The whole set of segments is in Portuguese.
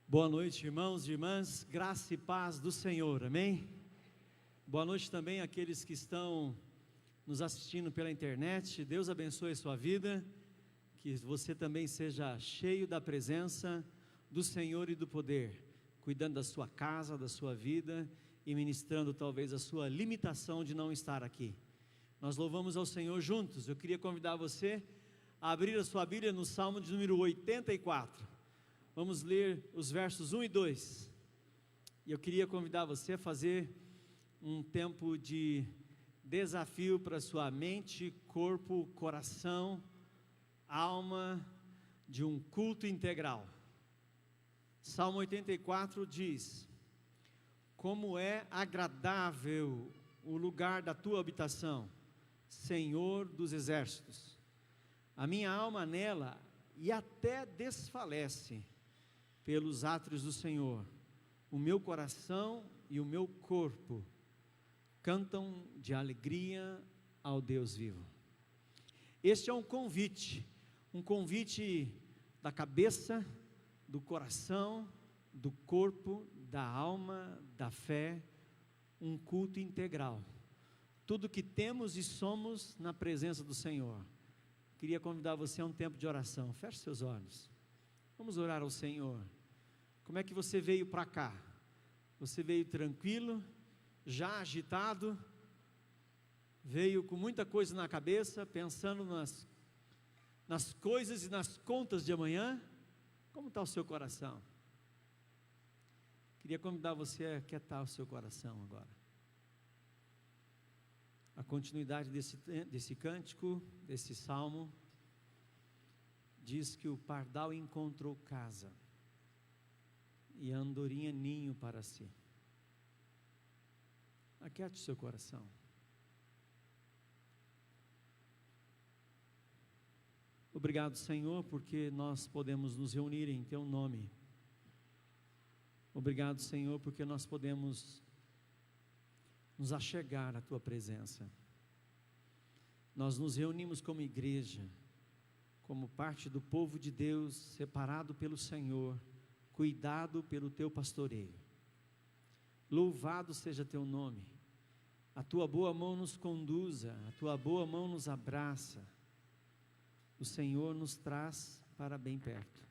Boa noite, irmãos e irmãs, graça e paz do Senhor, amém? Boa noite também àqueles que estão nos assistindo pela internet. Deus abençoe a sua vida, que você também seja cheio da presença do Senhor e do poder, cuidando da sua casa, da sua vida e ministrando talvez a sua limitação de não estar aqui. Nós louvamos ao Senhor juntos. Eu queria convidar você a abrir a sua Bíblia no Salmo de número 84. Vamos ler os versos 1 e 2. E eu queria convidar você a fazer um tempo de desafio para a sua mente, corpo, coração, alma, de um culto integral. Salmo 84 diz: como é agradável o lugar da tua habitação, Senhor dos exércitos. A minha alma nela e até desfalece pelos átrios do Senhor. O meu coração e o meu corpo cantam de alegria ao Deus vivo. Este é um convite da cabeça, do coração, do corpo, da alma, da fé, um culto integral. Tudo que temos e somos na presença do Senhor. Queria convidar você a um tempo de oração. Feche seus olhos. Vamos orar ao Senhor. Como é que você veio para cá? Você veio tranquilo, já agitado, veio com muita coisa na cabeça, pensando nas coisas e nas contas de amanhã? Como está o seu coração? Queria convidar você a aquietar o seu coração agora. A continuidade desse cântico, desse salmo, diz que o pardal encontrou casa e a andorinha ninho para si. Aquiete o seu coração. Obrigado, Senhor, porque nós podemos nos reunir em Teu nome. Obrigado, Senhor, porque nós podemos nos achegar à Tua presença. Nós nos reunimos como igreja, como parte do povo de Deus, separado pelo Senhor, cuidado pelo Teu pastoreio. Louvado seja Teu nome. A Tua boa mão nos conduza, a Tua boa mão nos abraça. O Senhor nos traz para bem perto.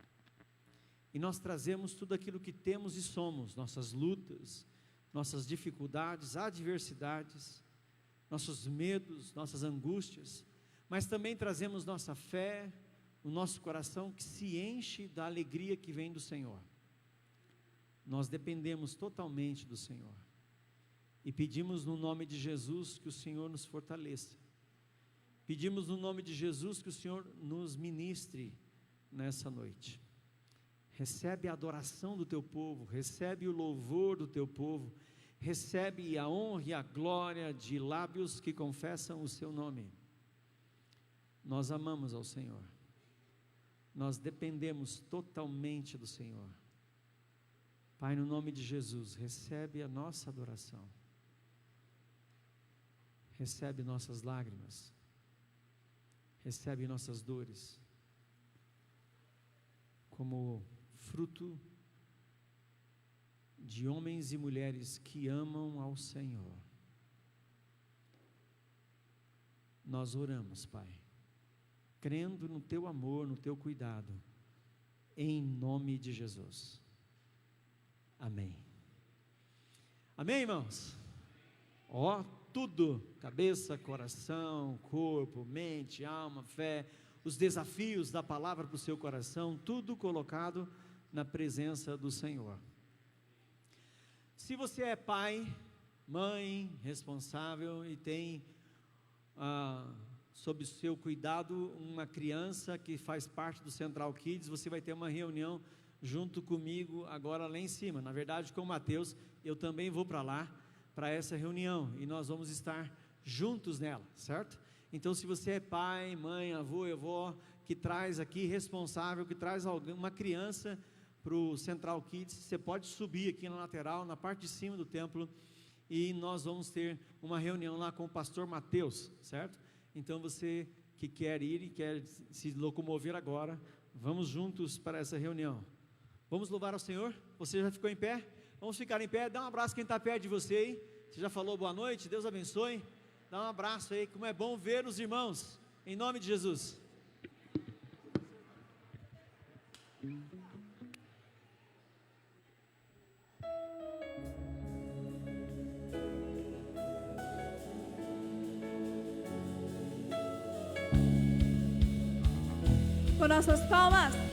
E nós trazemos tudo aquilo que temos e somos, nossas lutas, nossas dificuldades, adversidades, nossos medos, nossas angústias, mas também trazemos nossa fé, o nosso coração que se enche da alegria que vem do Senhor. Nós dependemos totalmente do Senhor e pedimos no nome de Jesus que o Senhor nos fortaleça. Pedimos no nome de Jesus que o Senhor nos ministre nessa noite. Recebe a adoração do Teu povo, recebe o louvor do Teu povo, recebe a honra e a glória de lábios que confessam o Seu nome. Nós amamos ao Senhor, nós dependemos totalmente do Senhor. Pai, no nome de Jesus, recebe a nossa adoração, recebe nossas lágrimas, recebe nossas dores, como fruto de homens e mulheres que amam ao Senhor. Nós oramos, Pai, crendo no Teu amor, no Teu cuidado, em nome de Jesus. Amém. Amém, irmãos? Tudo, cabeça, coração, corpo, mente, alma, fé, os desafios da palavra para o seu coração, tudo colocado na presença do Senhor. Se você é pai, mãe, responsável e tem sob seu cuidado uma criança que faz parte do Central Kids, você vai ter uma reunião junto comigo agora lá em cima. Na verdade, com o Mateus, eu também vou para lá, para essa reunião, e nós vamos estar juntos nela, certo? Então, se você é pai, mãe, avô, avó, que traz aqui responsável, que traz uma criança para o Central Kids, você pode subir aqui na lateral, na parte de cima do templo, e nós vamos ter uma reunião lá com o pastor Mateus, certo? Então você que quer ir e quer se locomover agora, Vamos juntos para essa reunião. Vamos louvar ao Senhor? Você já ficou em pé? Vamos ficar em pé. Dá um abraço quem está perto de você aí. Você já falou boa noite? Deus abençoe. Dá um abraço aí. Como é bom ver os irmãos. Em nome de Jesus. Com nossas palmas.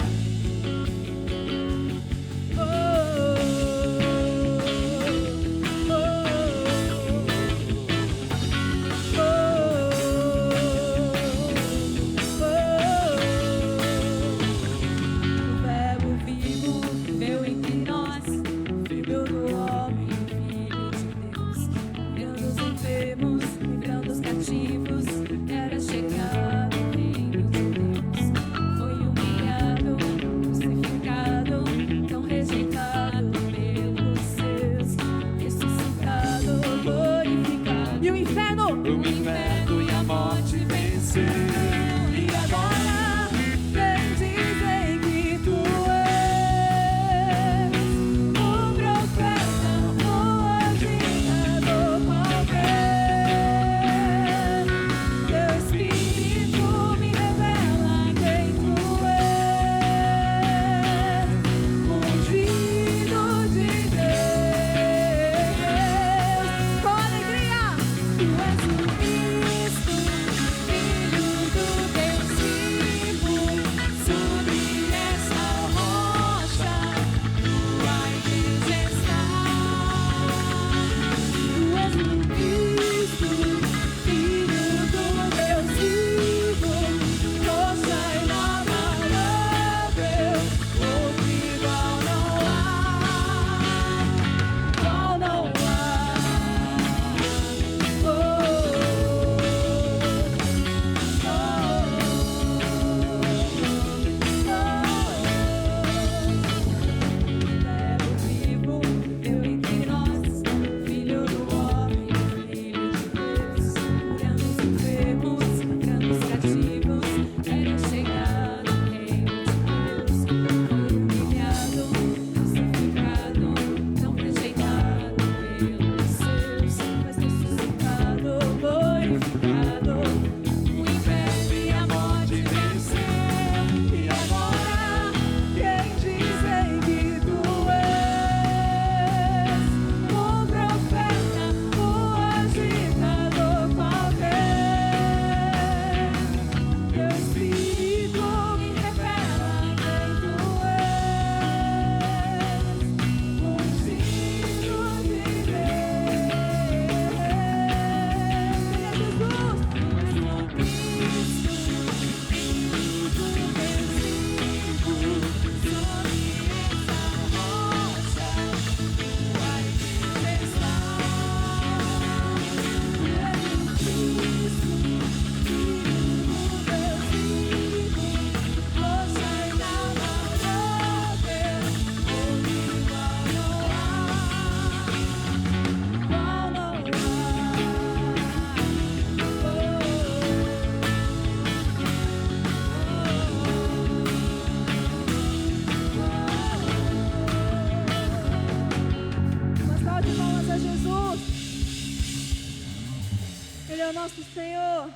Ele é o nosso Senhor.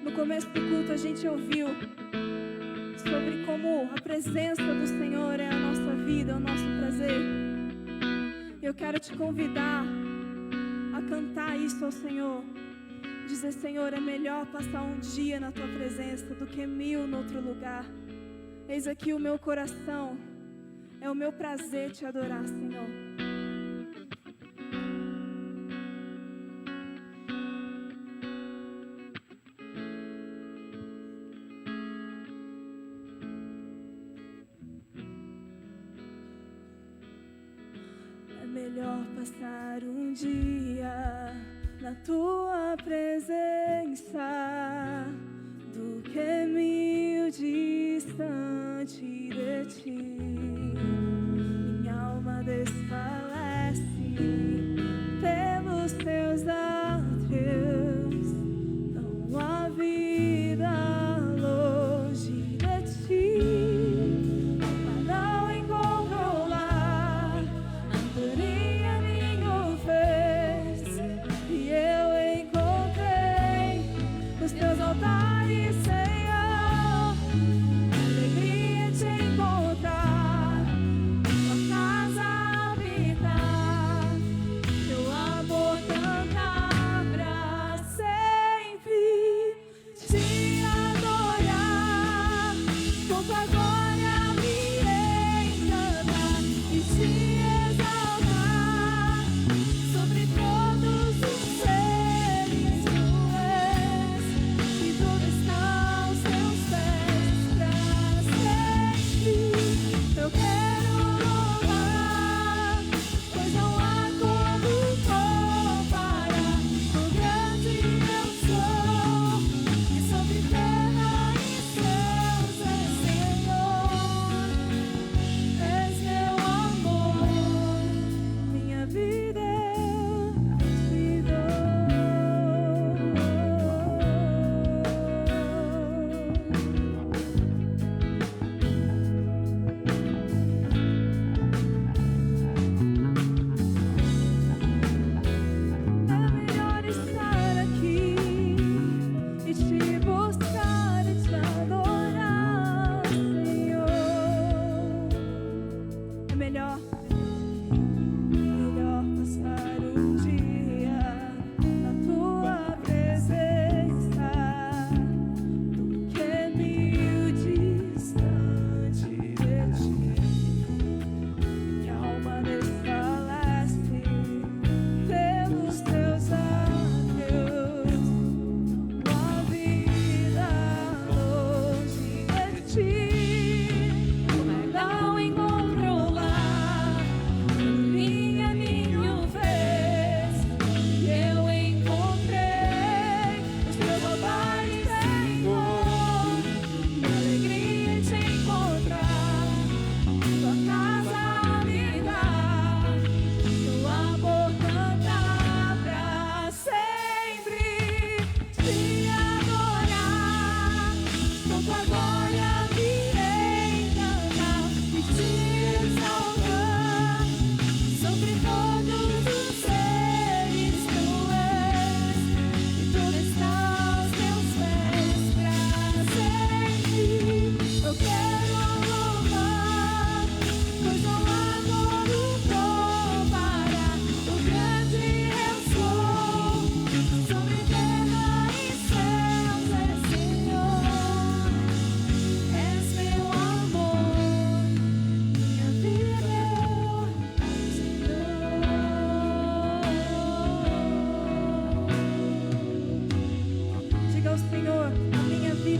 No começo do culto a gente ouviu sobre como a presença do Senhor é a nossa vida, é o nosso prazer. Eu quero te convidar a cantar isso ao Senhor. Dizer: Senhor, é melhor passar um dia na Tua presença do que 1000 no outro lugar. Eis aqui o meu coração, é o meu prazer te adorar, Senhor. É melhor passar um dia na Tua presença do que 1000 distante de Ti.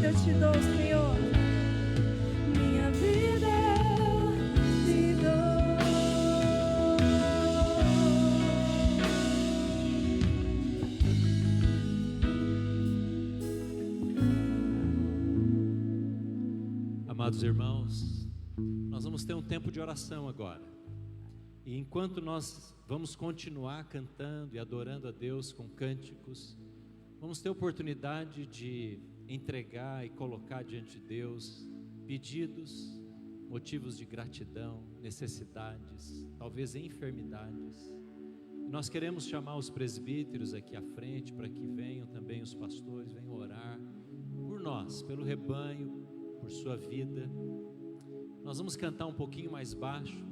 eu te dou, Senhor. Minha vida eu te dou. Amados irmãos, nós vamos ter um tempo de oração agora. E enquanto nós vamos continuar cantando e adorando a Deus com cânticos, vamos ter oportunidade de entregar e colocar diante de Deus pedidos, motivos de gratidão, necessidades, talvez enfermidades. Nós queremos chamar os presbíteros aqui à frente para que venham também os pastores, venham orar por nós, pelo rebanho, por sua vida. Nós vamos cantar um pouquinho mais baixo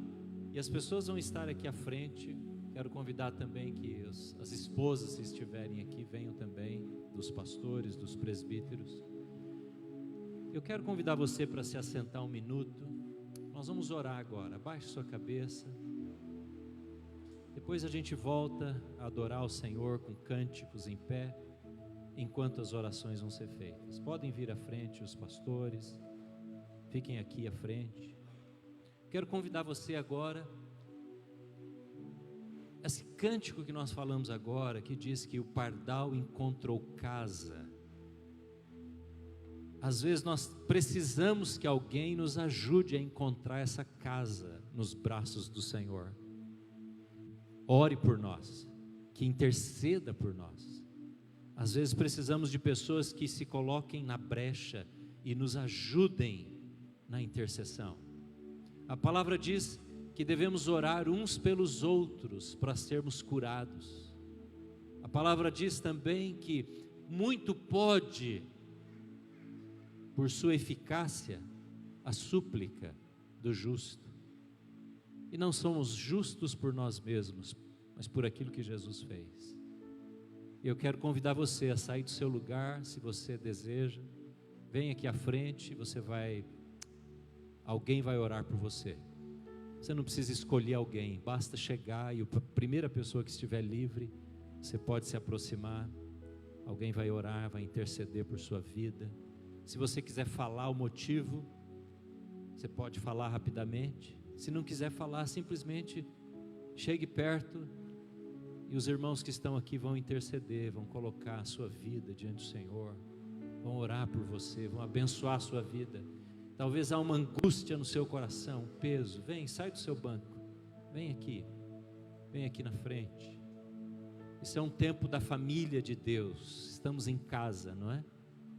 e as pessoas vão estar aqui à frente. Quero convidar também que as esposas, se estiverem aqui, venham também, dos pastores, dos presbíteros. Eu quero convidar você para se assentar um minuto. Nós vamos orar agora. Abaixe sua cabeça. Depois a gente volta a adorar o Senhor com cânticos em pé, enquanto as orações vão ser feitas. Podem vir à frente os pastores, fiquem aqui à frente. Quero convidar você agora, esse cântico que nós falamos agora, que diz que o pardal encontrou casa. Às vezes nós precisamos que alguém nos ajude a encontrar essa casa nos braços do Senhor. Ore por nós, que interceda por nós. Às vezes precisamos de pessoas que se coloquem na brecha e nos ajudem na intercessão. A palavra diz que devemos orar uns pelos outros para sermos curados. A palavra diz também que muito pode, por sua eficácia, a súplica do justo. E não somos justos por nós mesmos, mas por aquilo que Jesus fez. Eu quero convidar você a sair do seu lugar, se você deseja. Vem aqui à frente, alguém vai orar por você. Você não precisa escolher alguém, basta chegar e a primeira pessoa que estiver livre, você pode se aproximar. Alguém vai orar, vai interceder por sua vida. Se você quiser falar o motivo, você pode falar rapidamente. Se não quiser falar, simplesmente chegue perto e os irmãos que estão aqui vão interceder, vão colocar a sua vida diante do Senhor, vão orar por você, vão abençoar a sua vida. Talvez há uma angústia no seu coração, um peso. Vem, sai do seu banco, vem aqui na frente. Isso é um tempo da família de Deus. Estamos em casa, não é?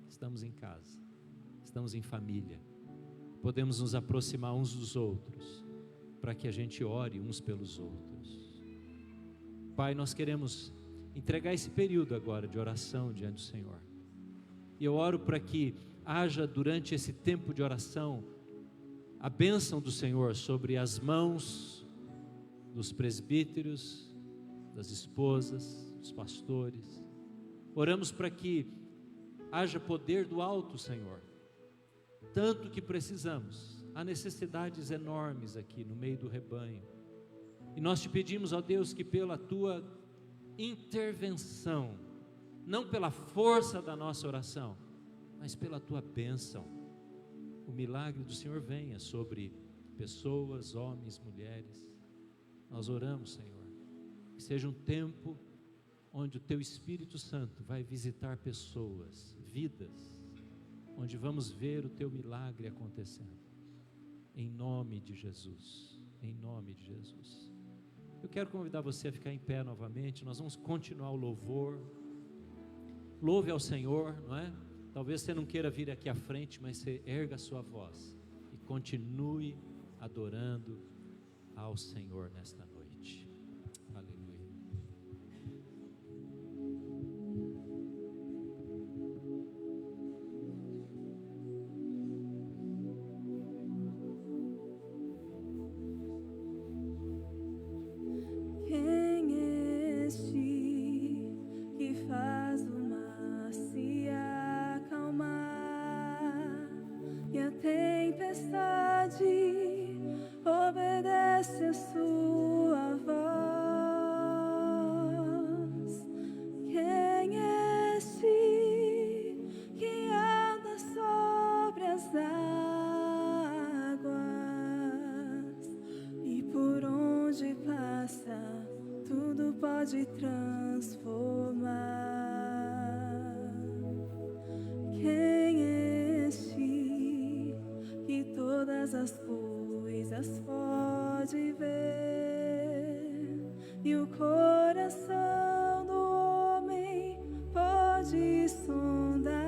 Estamos em casa, estamos em família. Podemos nos aproximar uns dos outros, para que a gente ore uns pelos outros. Pai, nós queremos entregar esse período agora de oração diante do Senhor. E eu oro para que haja durante esse tempo de oração a bênção do Senhor sobre as mãos dos presbíteros, das esposas, dos pastores. Oramos para que haja poder do alto, Senhor, tanto que precisamos. Há necessidades enormes aqui no meio do rebanho, e nós te pedimos, ó Deus, que pela tua intervenção, não pela força da nossa oração, mas pela tua bênção, o milagre do Senhor venha sobre pessoas, homens, mulheres. Nós oramos, Senhor, que seja um tempo onde o teu Espírito Santo vai visitar pessoas, vidas, onde vamos ver o teu milagre acontecendo, em nome de Jesus, em nome de Jesus. Eu quero convidar você a ficar em pé novamente. Nós vamos continuar o louvor. Louve ao Senhor, não é? Talvez você não queira vir aqui à frente, mas você erga a sua voz e continue adorando ao Senhor nesta noite. Aleluia. Quem é este que faz o mar se acalmar e a tempestade obedece a sua voz? Quem é este que anda só pode transformar. Quem é este que todas as coisas pode ver e o coração do homem pode sondar?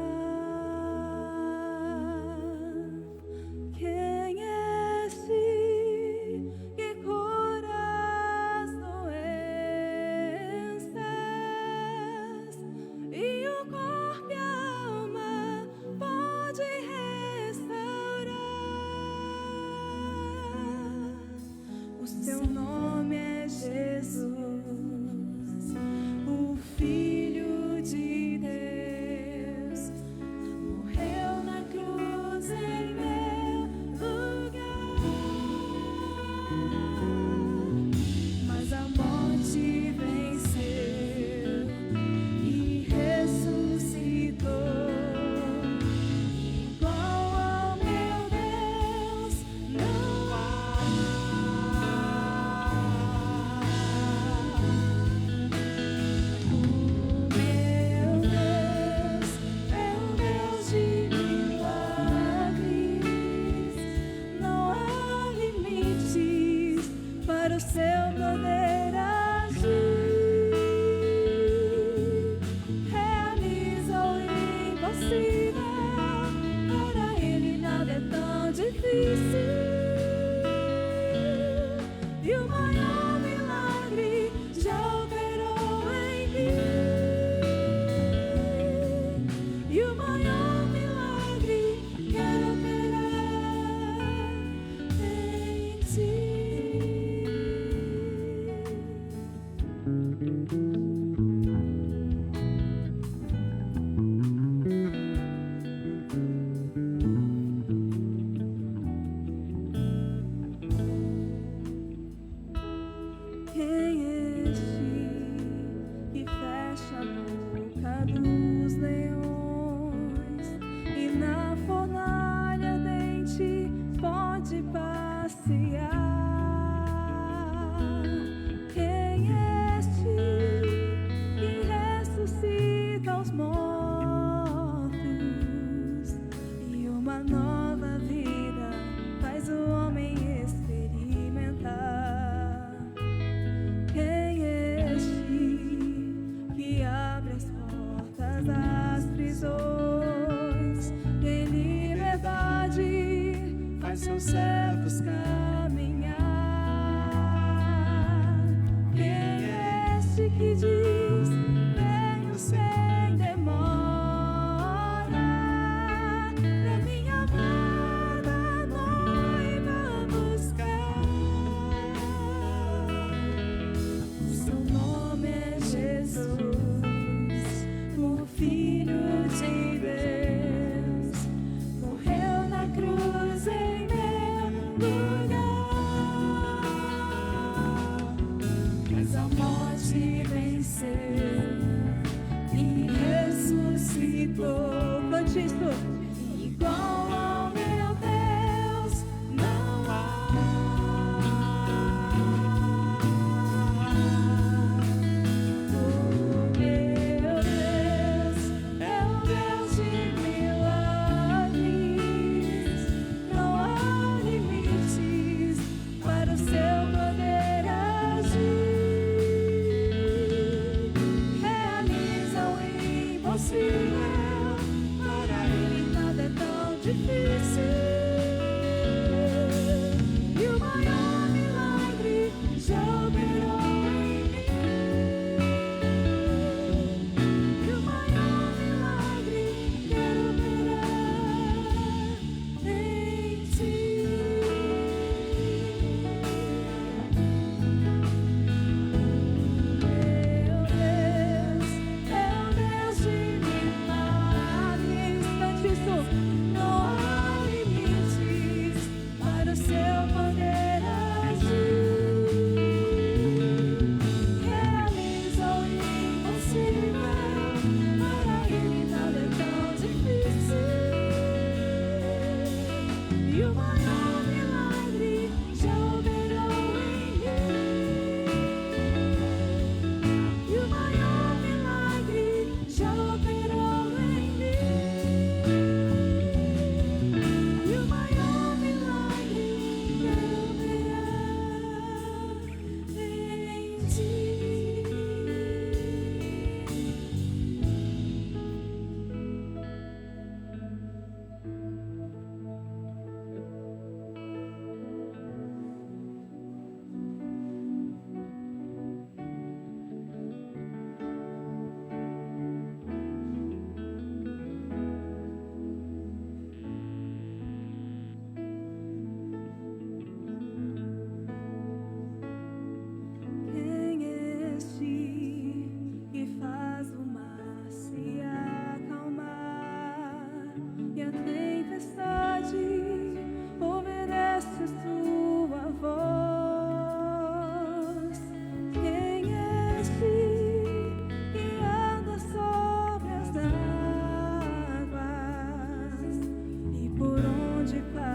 Quem é este que cura as doenças e o corpo e a alma pode restaurar? O seu nome é Jesus, o Filho de Deus, morreu na cruz em meu lugar, mas a morte venceu e ressuscitou. Igual ao meu Deus não há. O meu Deus é um Deus de milagres, não há limites para o seu poder agir. Realiza o impossível, para ele nada é tão difícil. E o maior milagre já operou em mim. E o maior milagre quer operar em ti. Quem é este que fecha a boca dos leões e na fornalha ardente pode passear? Quem é este que ressuscita os mortos e uma nova vida faz o homem experimentar? Quem é este que abre as portas das prisões, em liberdade faz seus servos caminhar? Quem é este que diz: venho sem demora, pra minha amada noiva buscar? O seu nome é Jesus, o Filho de Deus, morreu na cruz em meu lugar, mas a morte venceu e ressuscitou. Cante isso. Igual ao meu Deus não há. O meu Deus é um Deus de milagres, não há limites para o seu poder agir. Realiza o impossível, para ele nada é tão difícil. E o maior milagre já operou em mim. E o maior milagre quer operar em ti. Meu Deus é um Deus de milagres. Cante isso. Não há limites para o seu poder agir. Realiza o impossível, para ele nada é tão difícil. E o maior milagre já operou em mim.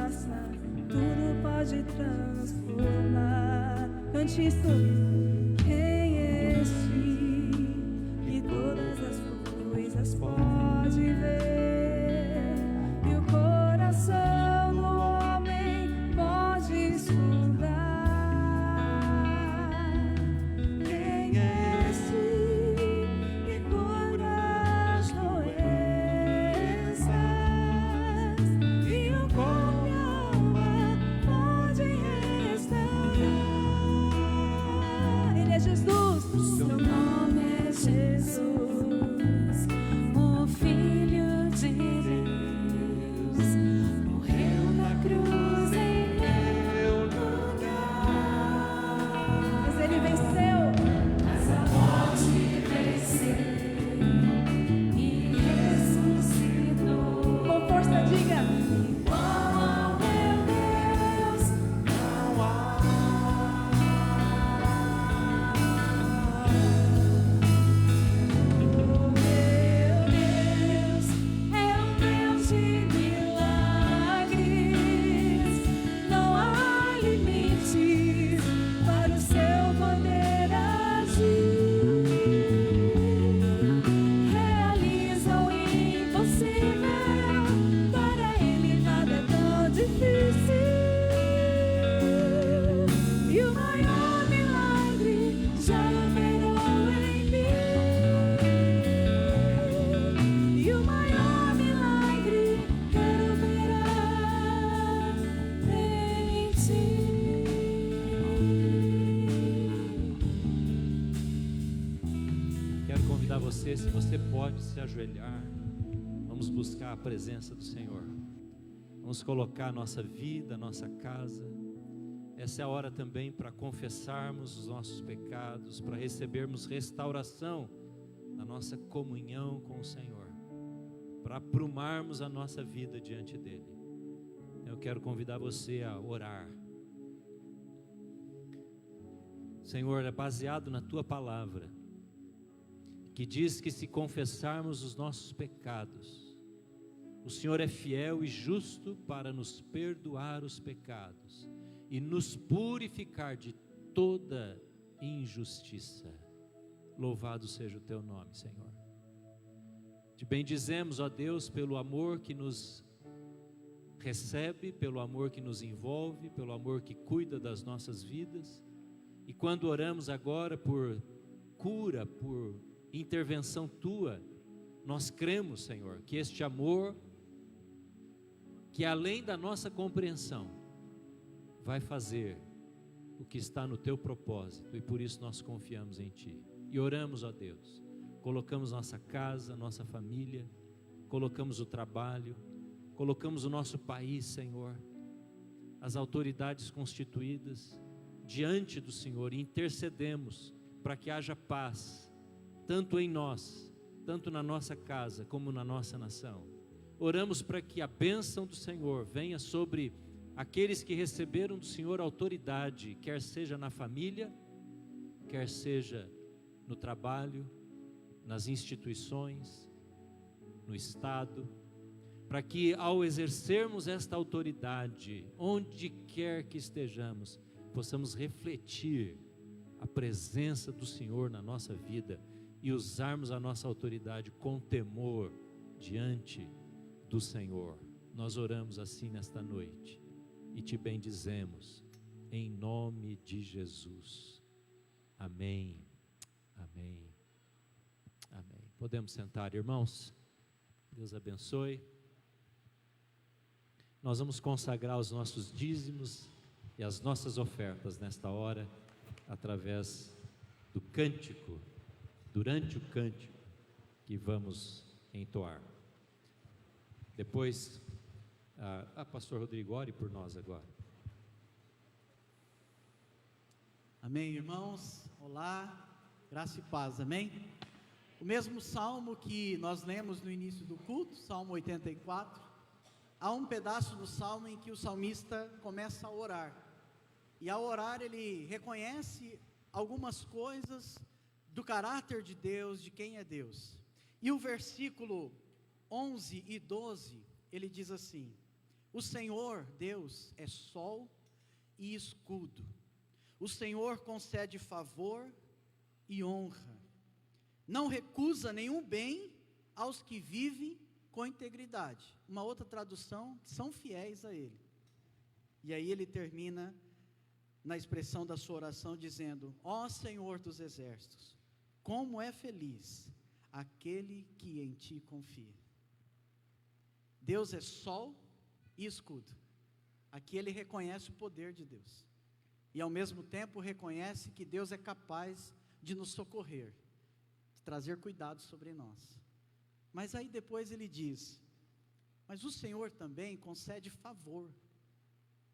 faça, tudo pode transformar. Cante isso. Quem é este que todas as coisas pode ver e o coração do homem pode sondar? Quem é este que cura as doenças e o corpo e a alma pode restaurar? Ele é Jesus. Seu nome é Jesus, o Filho de Deus, morreu na cruz em meu lugar. Mas ele venceu, mas a morte venceu e ressuscitou. Com força diga: igual ao meu Deus não há. Oh meu Deus, é um Deus de milagres. Não há limites para o seu poder agir. Realiza o impossível, para ele nada é tão difícil. E o maior milagre já operou em mim. E o maior milagre quer operar em ti. Quero convidar você, se você pode se ajoelhar, vamos buscar a presença do Senhor. Vamos colocar a nossa vida, a nossa casa. Essa é a hora também para confessarmos os nossos pecados, para recebermos restauração na nossa comunhão com o Senhor, para aprumarmos a nossa vida diante dEle. Eu quero convidar você a orar. Senhor, é baseado na Tua palavra, que diz que se confessarmos os nossos pecados, o Senhor é fiel e justo para nos perdoar os pecados e nos purificar de toda injustiça. Louvado seja o Teu nome, Senhor. Te bendizemos, ó Deus, pelo amor que nos recebe, pelo amor que nos envolve, pelo amor que cuida das nossas vidas. E quando oramos agora por cura, por intervenção Tua, nós cremos, Senhor, que este amor, que além da nossa compreensão, vai fazer o que está no Teu propósito, e por isso nós confiamos em Ti. E oramos, ó Deus, colocamos nossa casa, nossa família, colocamos o trabalho, colocamos o nosso país, Senhor, as autoridades constituídas diante do Senhor, e intercedemos para que haja paz, tanto em nós, tanto na nossa casa, como na nossa nação. Oramos para que a bênção do Senhor venha sobre aqueles que receberam do Senhor autoridade, quer seja na família, quer seja no trabalho, nas instituições, no Estado, para que ao exercermos esta autoridade, onde quer que estejamos, possamos refletir a presença do Senhor na nossa vida e usarmos a nossa autoridade com temor diante do Senhor. Nós oramos assim nesta noite e Te bendizemos em nome de Jesus. Amém, amém, amém. Podemos sentar, irmãos? Deus abençoe. Nós vamos consagrar os nossos dízimos e as nossas ofertas nesta hora, através do cântico, durante o cântico que vamos entoar. Depois, pastor Rodrigo, ore por nós agora. Amém, irmãos? Olá, graça e paz, amém? O mesmo salmo que nós lemos no início do culto, Salmo 84, há um pedaço do salmo em que o salmista começa a orar, e ao orar ele reconhece algumas coisas do caráter de Deus, de quem é Deus. E o versículo 11 e 12, ele diz assim: O Senhor, Deus, é sol e escudo. O Senhor concede favor e honra. Não recusa nenhum bem aos que vivem com integridade. Uma outra tradução, são fiéis a Ele. E aí ele termina na expressão da sua oração dizendo: ó Senhor dos exércitos, como é feliz aquele que em Ti confia. Deus é sol e escudo. Aqui ele reconhece o poder de Deus. E ao mesmo tempo reconhece que Deus é capaz de nos socorrer, de trazer cuidado sobre nós. Mas aí depois ele diz: mas o Senhor também concede favor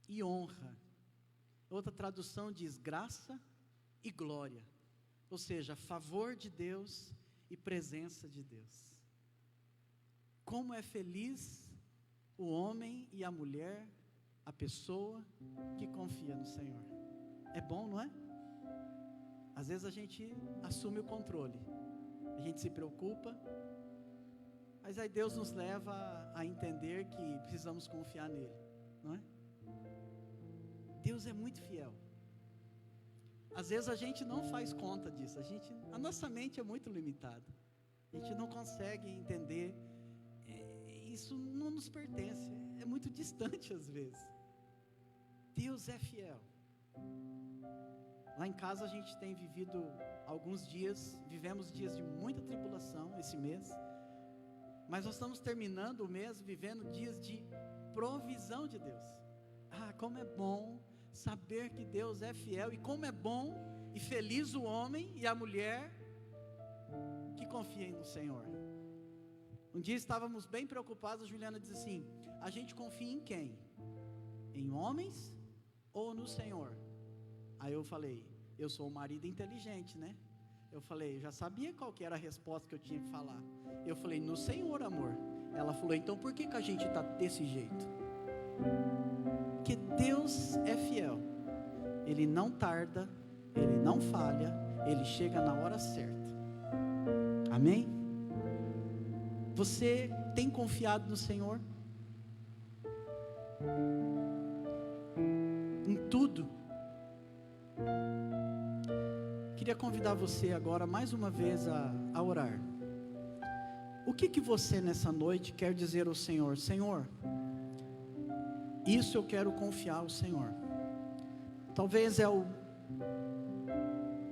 e honra. Outra tradução diz graça e glória. Ou seja, favor de Deus e presença de Deus. Como é feliz o homem e a mulher, a pessoa que confia no Senhor. É bom, não é? Às vezes a gente assume o controle, a gente se preocupa, mas aí Deus nos leva a entender que precisamos confiar nele, não é? Deus é muito fiel. Às vezes a gente não faz conta disso, a nossa mente é muito limitada, a gente não consegue entender, isso não nos pertence, é muito distante às vezes. Deus é fiel. Lá em casa a gente tem vivido alguns dias, vivemos dias de muita tribulação esse mês, mas nós estamos terminando o mês vivendo dias de provisão de Deus. Como é bom saber que Deus é fiel, e como é bom e feliz o homem e a mulher que confiem no Senhor. Um dia estávamos bem preocupados, a Juliana disse assim: a gente confia em quem? Em homens ou no Senhor? Aí eu falei: eu sou um marido inteligente, né? Eu falei, já sabia qual que era a resposta que eu tinha que falar. Eu falei: no Senhor, amor. Ela falou: então por que a gente está desse jeito? Porque Deus é fiel. Ele não tarda, Ele não falha, Ele chega na hora certa. Amém? Você tem confiado no Senhor? Em tudo? Queria convidar você agora mais uma vez a orar. O que você nessa noite quer dizer ao Senhor? Senhor, isso eu quero confiar ao Senhor. Talvez é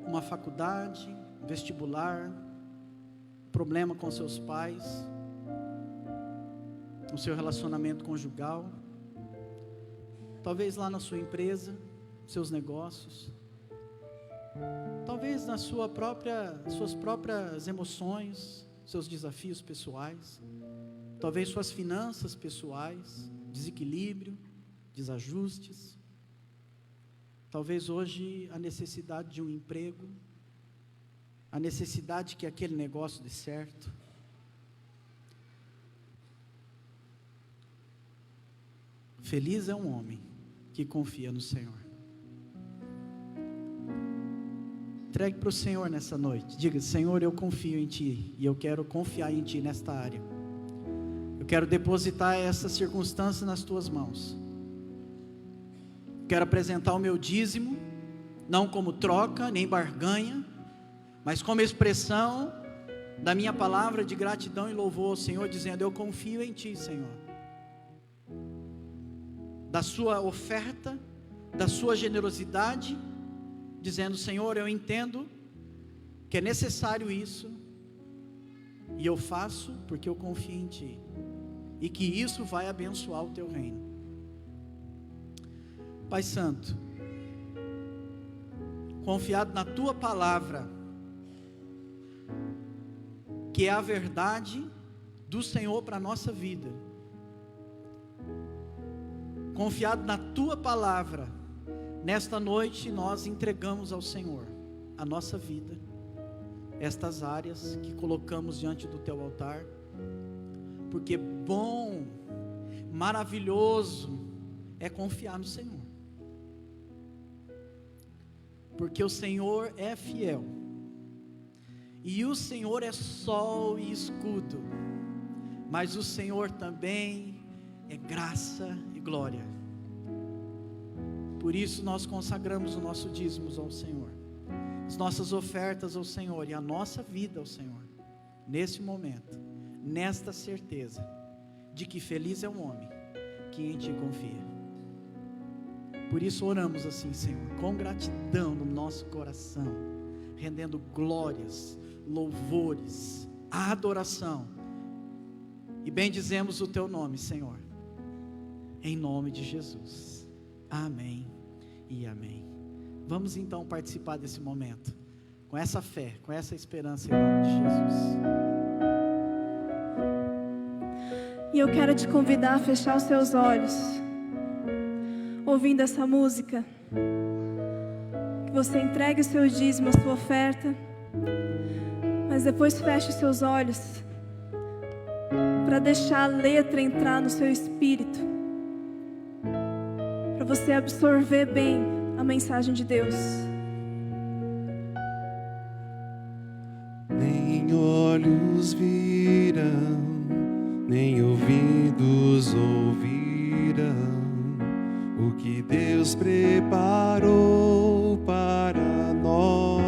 uma faculdade, vestibular, problema com seus pais, no seu relacionamento conjugal, talvez lá na sua empresa, seus negócios, talvez nas suas próprias emoções, seus desafios pessoais, talvez suas finanças pessoais, desequilíbrio, desajustes, talvez hoje a necessidade de um emprego, a necessidade que aquele negócio dê certo. Feliz é um homem que confia no Senhor. Entregue para o Senhor nessa noite. Diga: Senhor, eu confio em Ti, e eu quero confiar em Ti nesta área. Eu quero depositar essa circunstância nas Tuas mãos. Quero apresentar o meu dízimo, não como troca, nem barganha, mas como expressão da minha palavra de gratidão e louvor ao Senhor, dizendo: eu confio em Ti, Senhor. Da Sua oferta, da Sua generosidade, dizendo: Senhor, eu entendo que é necessário isso, e eu faço porque eu confio em Ti, e que isso vai abençoar o Teu reino. Pai Santo, confiado na Tua palavra, que é a verdade do Senhor para a nossa vida, confiado na Tua palavra, nesta noite nós entregamos ao Senhor a nossa vida, estas áreas que colocamos diante do Teu altar, porque bom, maravilhoso é confiar no Senhor, porque o Senhor é fiel, e o Senhor é sol e escudo, mas o Senhor também é graça e glória. Por isso nós consagramos o nosso dízimos ao Senhor, as nossas ofertas ao Senhor e a nossa vida ao Senhor, nesse momento, nesta certeza de que feliz é o homem que em Ti confia. Por isso oramos assim, Senhor, com gratidão no nosso coração, rendendo glórias, louvores, adoração, e bendizemos o Teu nome, Senhor, em nome de Jesus. Amém e amém. Vamos então participar desse momento, com essa fé, com essa esperança em nome de Jesus. E eu quero te convidar a fechar os seus olhos, ouvindo essa música, que você entregue o seu dízimo, a sua oferta, mas depois feche os seus olhos, para deixar a letra entrar no seu espírito, para você absorver bem a mensagem de Deus. Nem olhos viram, nem ouvidos ouviram o que Deus preparou para nós.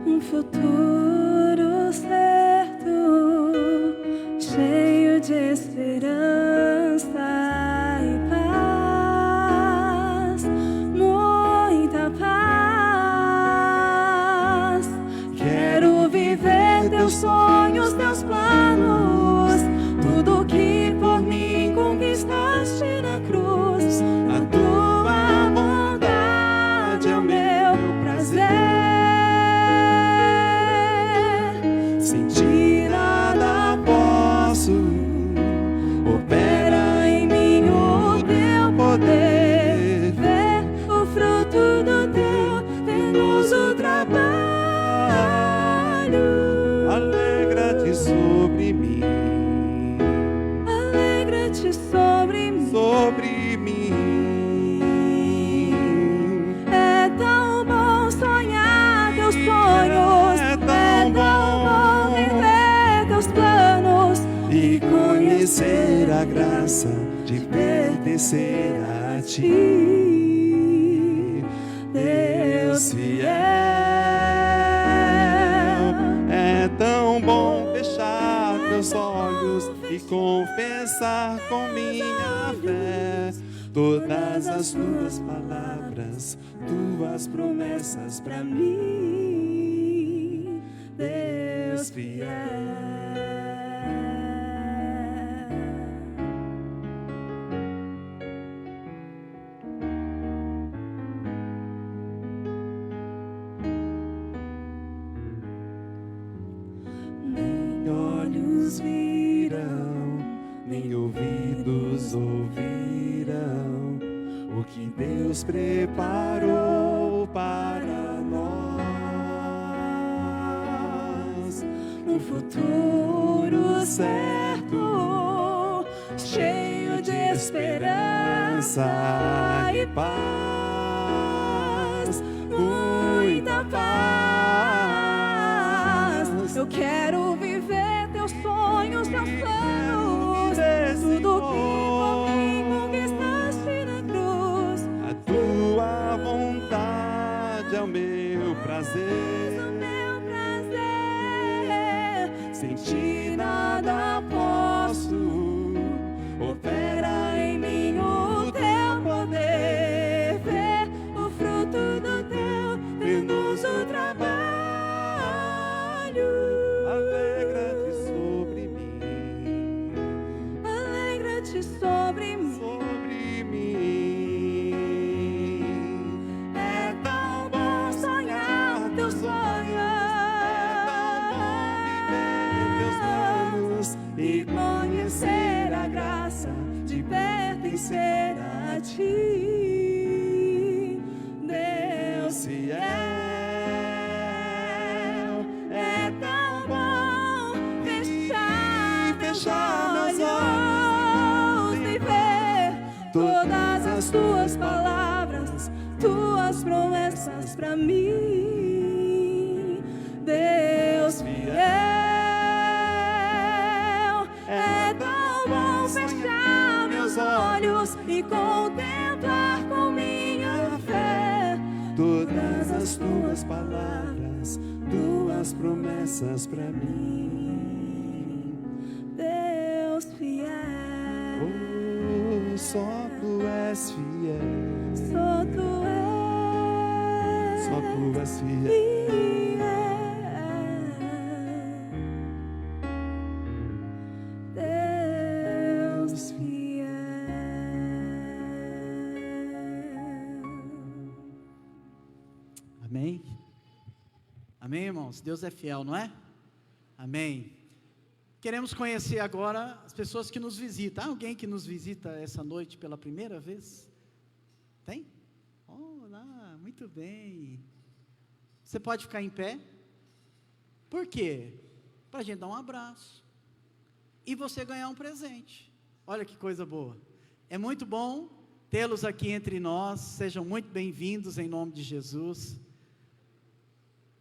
Um futuro certo, cheio de esperança e paz, muita paz. Quero viver teus sonhos, teus planos, tudo que por mim conquistaste na cruz. A tua vontade é o meu prazer. Sem Ti nada posso, Opera em mim o Teu poder, ver o fruto do Teu penoso trabalho. alegra-te sobre mim, Alegra-te sobre mim. sobre mim. É tão bom sonhar teus sonhos, É é tão tão bom bom viver teus planos e conhecer a graça de pertencer a Ti, Deus fiel. É tão bom fechar meus olhos e confessar com minha fé todas as Tuas palavras, Tuas promessas para mim, Deus fiel. Nem olhos viram, nem ouvidos ouviram o que Deus preparou para nós. Um futuro certo, cheio de esperança e paz, muita paz. Eu quero viver teus sonhos, teus planos, tudo que por mim conquistaste na cruz. A Tua vontade é o meu prazer. O meu prazer, Sem Ti nada posso, opera em mim o Teu poder, ver o fruto do Teu penoso trabalho. alegra-te sobre mim, Alegra-te sobre mim. sobre mim. É tão bom sonhar teus sonhos e conhecer a graça de pertencer a Ti, Deus fiel. É tão bom fechar meus olhos e ver todas as Tuas palavras, Tuas promessas para mim, Deus fiel. É vou fechar meus olhos e contemplar com minha fé todas as tuas palavras, tuas promessas para mim. Deus fiel, Oh, só tu és fiel, só tu és só tu és fiel. fiel. Deus fiel. Amém? Amém, irmãos? Deus é fiel, não é? Amém. Queremos conhecer agora as pessoas que nos visitam. Há alguém que nos visita essa noite pela primeira vez? Tem? Olá, muito bem. Você pode ficar em pé? Por quê? Para a gente dar um abraço e você ganhar um presente. Olha que coisa boa. É muito bom tê-los aqui entre nós. Sejam muito bem-vindos em nome de Jesus.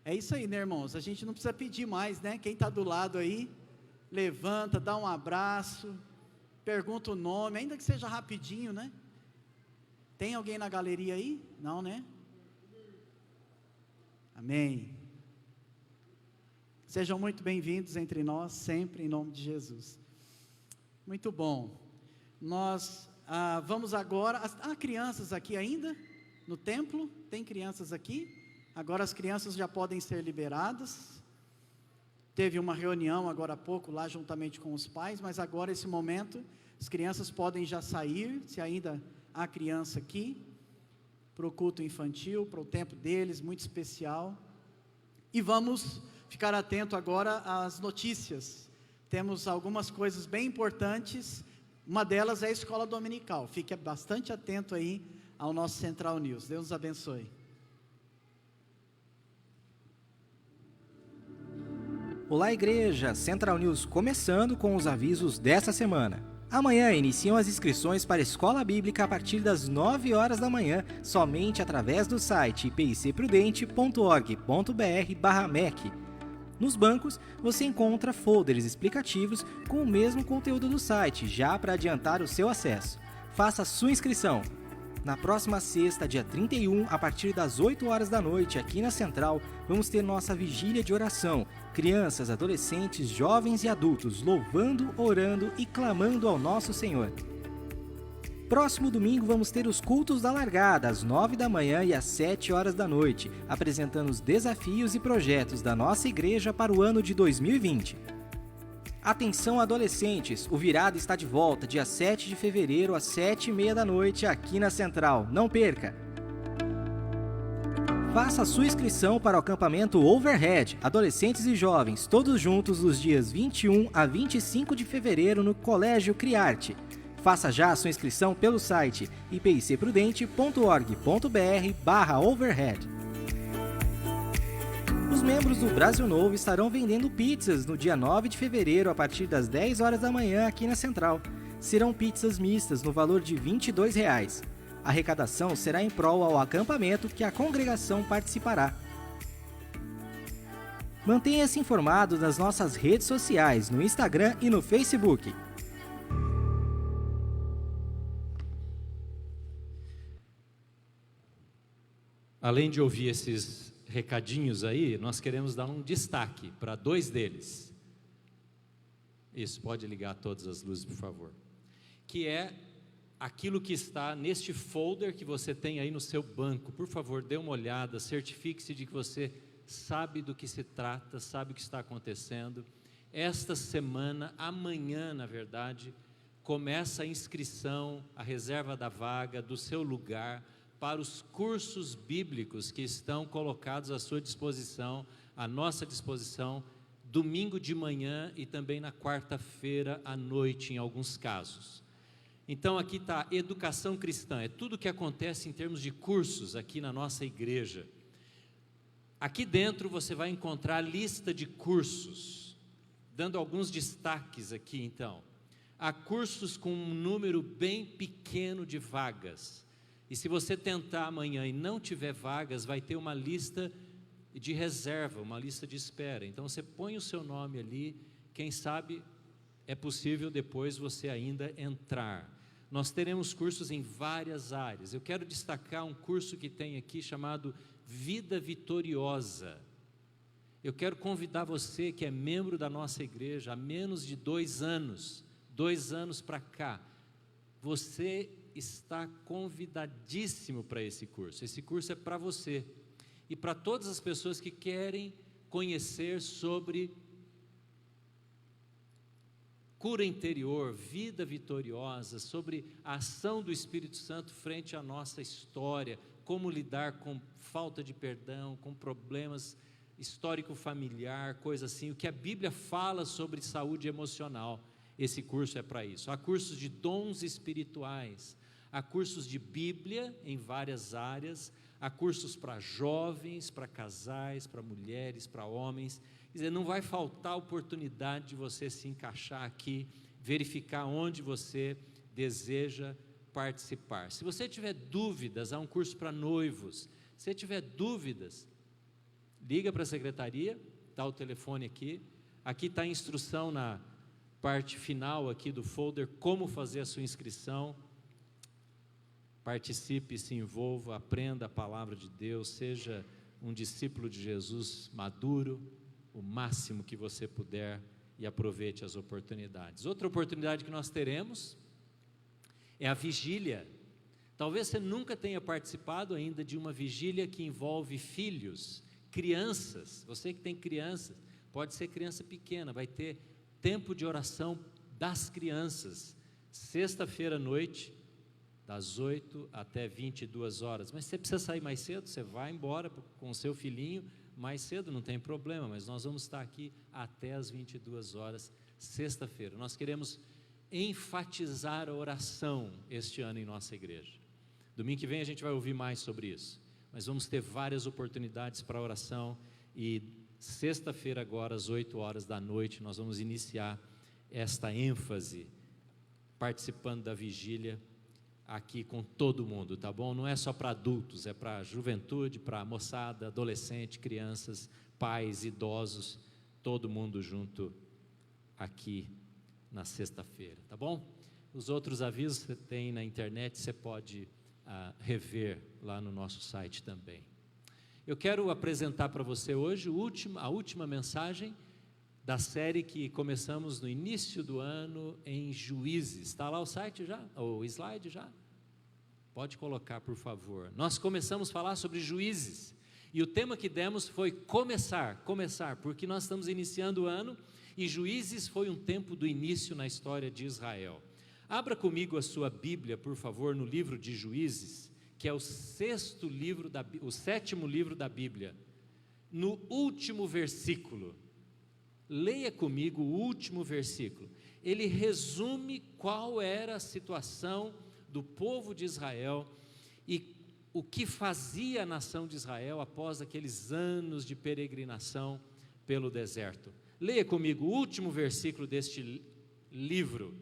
É isso aí, né, irmãos? A gente não precisa pedir mais, né? Quem está do lado aí, levanta, dá um abraço, pergunta o nome, ainda que seja rapidinho, né? Tem alguém na galeria aí? Não, né? Amém. Sejam muito bem-vindos entre nós, sempre em nome de Jesus. Muito bom. Nós vamos agora. Há crianças aqui ainda no templo? Tem crianças aqui? Agora as crianças já podem ser liberadas. Teve uma reunião agora há pouco lá juntamente com os pais, mas agora esse momento as crianças podem já sair, se ainda há criança aqui, para o culto infantil, para o tempo deles, muito especial. E vamos ficar atento agora às notícias. Temos algumas coisas bem importantes, uma delas é a escola dominical. Fique bastante atento aí ao nosso Central News. Deus nos abençoe. Olá, igreja! Central News começando com os avisos desta semana. Amanhã iniciam as inscrições para a Escola Bíblica a partir das 9 horas da manhã, somente através do site ipicprudente.org.br/MEC. Nos bancos, você encontra folders explicativos com o mesmo conteúdo do site, já para adiantar o seu acesso. Faça sua inscrição. Na próxima sexta, dia 31, a partir das 8 horas da noite, aqui na Central, vamos ter nossa vigília de oração. Crianças, adolescentes, jovens e adultos, louvando, orando e clamando ao nosso Senhor. Próximo domingo vamos ter os cultos da largada, às 9 da manhã e às 7 horas da noite, apresentando os desafios e projetos da nossa igreja para o ano de 2020. Atenção adolescentes, o Virada está de volta, dia 7 de fevereiro, às 7h30 da noite, aqui na Central. Não perca! Faça a sua inscrição para o acampamento Overhead, adolescentes e jovens, todos juntos nos dias 21 a 25 de fevereiro no Colégio Criarte. Faça já a sua inscrição pelo site ipicprudente.org.br/overhead. Os membros do Brasil Novo estarão vendendo pizzas no dia 9 de fevereiro a partir das 10 horas da manhã aqui na Central. Serão pizzas mistas no valor de R$ 22. A arrecadação será em prol ao acampamento que a congregação participará. Mantenha-se informado nas nossas redes sociais, no Instagram e no Facebook. Além de ouvir esses recadinhos aí, nós queremos dar um destaque para dois deles. Isso, pode ligar todas as luzes, por favor. Que é aquilo que está neste folder que você tem aí no seu banco. Por favor, dê uma olhada, certifique-se de que você sabe do que se trata, sabe o que está acontecendo. Esta semana, amanhã, na verdade, começa a inscrição, a reserva da vaga, do seu lugar, para os cursos bíblicos que estão colocados à sua disposição, à nossa disposição, domingo de manhã e também na quarta-feira à noite, em alguns casos. Então aqui está educação cristã, é tudo o que acontece em termos de cursos aqui na nossa igreja. Aqui dentro você vai encontrar a lista de cursos, dando alguns destaques aqui então. Há cursos com um número bem pequeno de vagas. E se você tentar amanhã e não tiver vagas, vai ter uma lista de reserva, uma lista de espera. Então você põe o seu nome ali, quem sabe é possível depois você ainda entrar. Nós teremos cursos em várias áreas. Eu quero destacar um curso que tem aqui chamado Vida Vitoriosa. Eu quero convidar você que é membro da nossa igreja há menos de 2 anos para cá, você está convidadíssimo para esse curso. Esse curso é para você e para todas as pessoas que querem conhecer sobre cura interior, vida vitoriosa, sobre a ação do Espírito Santo frente à nossa história, como lidar com falta de perdão, com problemas histórico-familiar, coisa assim, o que a Bíblia fala sobre saúde emocional. Esse curso é para isso. Há cursos de dons espirituais, há cursos de Bíblia em várias áreas, há cursos para jovens, para casais, para mulheres, para homens. Quer dizer, não vai faltar oportunidade de você se encaixar aqui, verificar onde você deseja participar. Se você tiver dúvidas, há um curso para noivos. Se você tiver dúvidas, liga para a secretaria, está o telefone aqui. Aqui está a instrução na parte final aqui do folder, como fazer a sua inscrição. Participe, se envolva, aprenda a palavra de Deus, seja um discípulo de Jesus maduro, o máximo que você puder, e aproveite as oportunidades. Outra oportunidade que nós teremos é a vigília. Talvez você nunca tenha participado ainda de uma vigília que envolve filhos, crianças. Você que tem crianças, pode ser criança pequena, vai ter tempo de oração das crianças, sexta-feira à noite, das 8 até 22 horas, mas você precisa sair mais cedo, você vai embora com o seu filhinho mais cedo, não tem problema, mas nós vamos estar aqui até as 22 horas, sexta-feira. Nós queremos enfatizar a oração este ano em nossa igreja. Domingo que vem a gente vai ouvir mais sobre isso, mas vamos ter várias oportunidades para oração, e sexta-feira agora às 8 horas da noite nós vamos iniciar esta ênfase, participando da vigília aqui com todo mundo, tá bom? Não é só para adultos, é para juventude, para moçada, adolescente, crianças, pais, idosos, todo mundo junto aqui na sexta-feira, tá bom? Os outros avisos você tem na internet, você pode rever lá no nosso site também. Eu quero apresentar para você hoje a última mensagem da série que começamos no início do ano em Juízes. Está lá o site já? O slide já? Pode colocar, por favor. Nós começamos a falar sobre Juízes, e o tema que demos foi começar, porque nós estamos iniciando o ano, e Juízes foi um tempo do início na história de Israel. Abra comigo a sua Bíblia, por favor, no livro de Juízes, que é o sétimo livro da Bíblia, no último versículo. Leia comigo o último versículo. Ele resume qual era a situação do povo de Israel e o que fazia a nação de Israel após aqueles anos de peregrinação pelo deserto. Leia comigo o último versículo deste livro.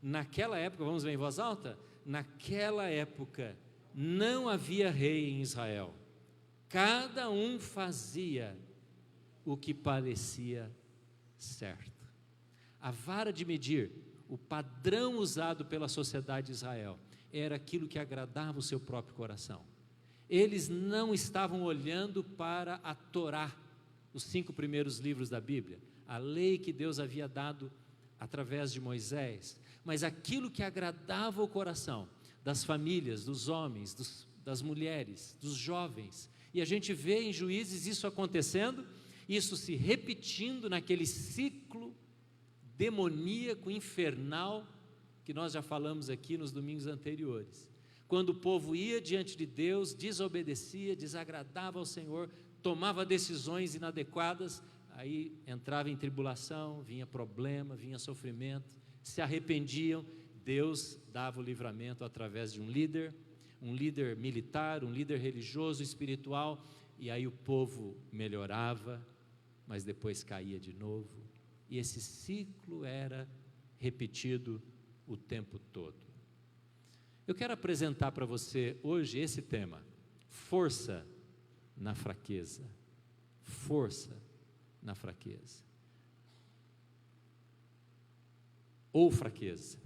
Naquela época, vamos ver em voz alta? Naquela época não havia rei em Israel. Cada um fazia o que parecia certo. A vara de medir, o padrão usado pela sociedade de Israel, era aquilo que agradava o seu próprio coração. Eles não estavam olhando para a Torá, os 5 primeiros livros da Bíblia, a lei que Deus havia dado através de Moisés, mas aquilo que agradava o coração das famílias, dos homens, das mulheres, dos jovens. E a gente vê em Juízes isso acontecendo, isso se repetindo naquele ciclo demoníaco, infernal, que nós já falamos aqui nos domingos anteriores. Quando o povo ia diante de Deus, desobedecia, desagradava ao Senhor, tomava decisões inadequadas, aí entrava em tribulação, vinha problema, vinha sofrimento, se arrependiam, Deus dava o livramento através de um líder militar, um líder religioso, espiritual, e aí o povo melhorava, mas depois caía de novo, e esse ciclo era repetido o tempo todo. Eu quero apresentar para você hoje esse tema: força na fraqueza. Força na fraqueza. ou fraqueza.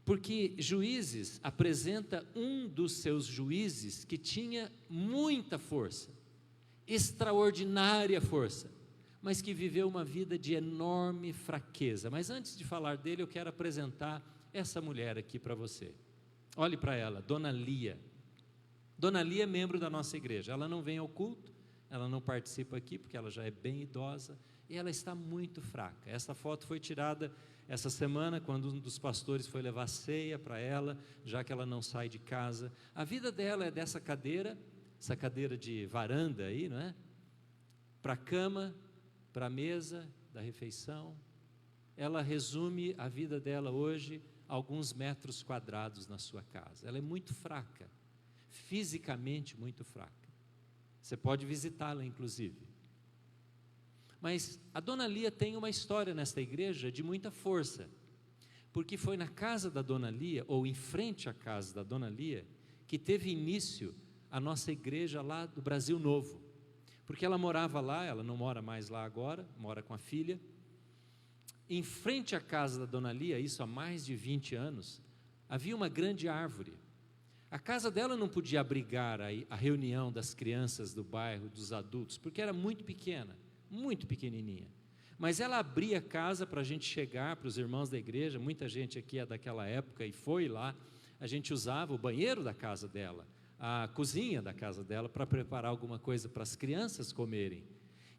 Porque Juízes apresenta um dos seus juízes que tinha muita força, extraordinária força, mas que viveu uma vida de enorme fraqueza. Mas antes de falar dele, eu quero apresentar essa mulher aqui para você. Olhe para ela, Dona Lia. Dona Lia é membro da nossa igreja. Ela não vem ao culto, ela não participa aqui porque ela já é bem idosa e ela está muito fraca. Essa foto foi tirada essa semana, quando um dos pastores foi levar ceia para ela, já que ela não sai de casa. A vida dela é dessa cadeira, essa cadeira de varanda aí, não é? Para a cama, para a mesa da refeição. Ela resume a vida dela hoje a alguns metros quadrados na sua casa. Ela é muito fraca, fisicamente muito fraca. Você pode visitá-la, inclusive. Mas a Dona Lia tem uma história nesta igreja de muita força, porque foi na casa da Dona Lia, ou em frente à casa da Dona Lia, que teve início a nossa igreja lá do Brasil Novo, porque ela morava lá, ela não mora mais lá agora, mora com a filha. Em frente à casa da Dona Lia, isso há mais de 20 anos, havia uma grande árvore. A casa dela não podia abrigar a reunião das crianças do bairro, dos adultos, porque era muito pequena, muito pequenininha. Mas ela abria a casa para a gente chegar, para os irmãos da igreja. Muita gente aqui é daquela época e foi lá. A gente usava o banheiro da casa dela, a cozinha da casa dela, para preparar alguma coisa para as crianças comerem.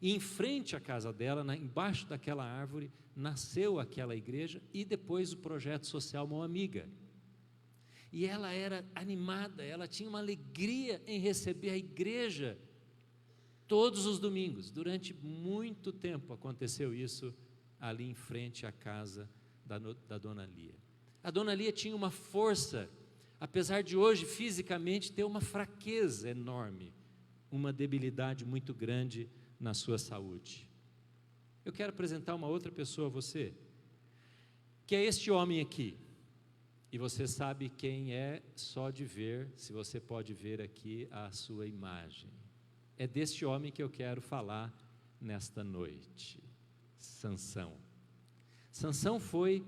E em frente à casa dela, embaixo daquela árvore, nasceu aquela igreja e depois o projeto social Mão Amiga. E ela era animada, ela tinha uma alegria em receber a igreja todos os domingos. Durante muito tempo aconteceu isso ali em frente à casa da Dona Lia. A Dona Lia tinha uma força, apesar de hoje fisicamente ter uma fraqueza enorme, uma debilidade muito grande na sua saúde. Eu quero apresentar uma outra pessoa a você, que é este homem aqui. E você sabe quem é só de ver, se você pode ver aqui a sua imagem. É deste homem que eu quero falar nesta noite, Sansão. Sansão foi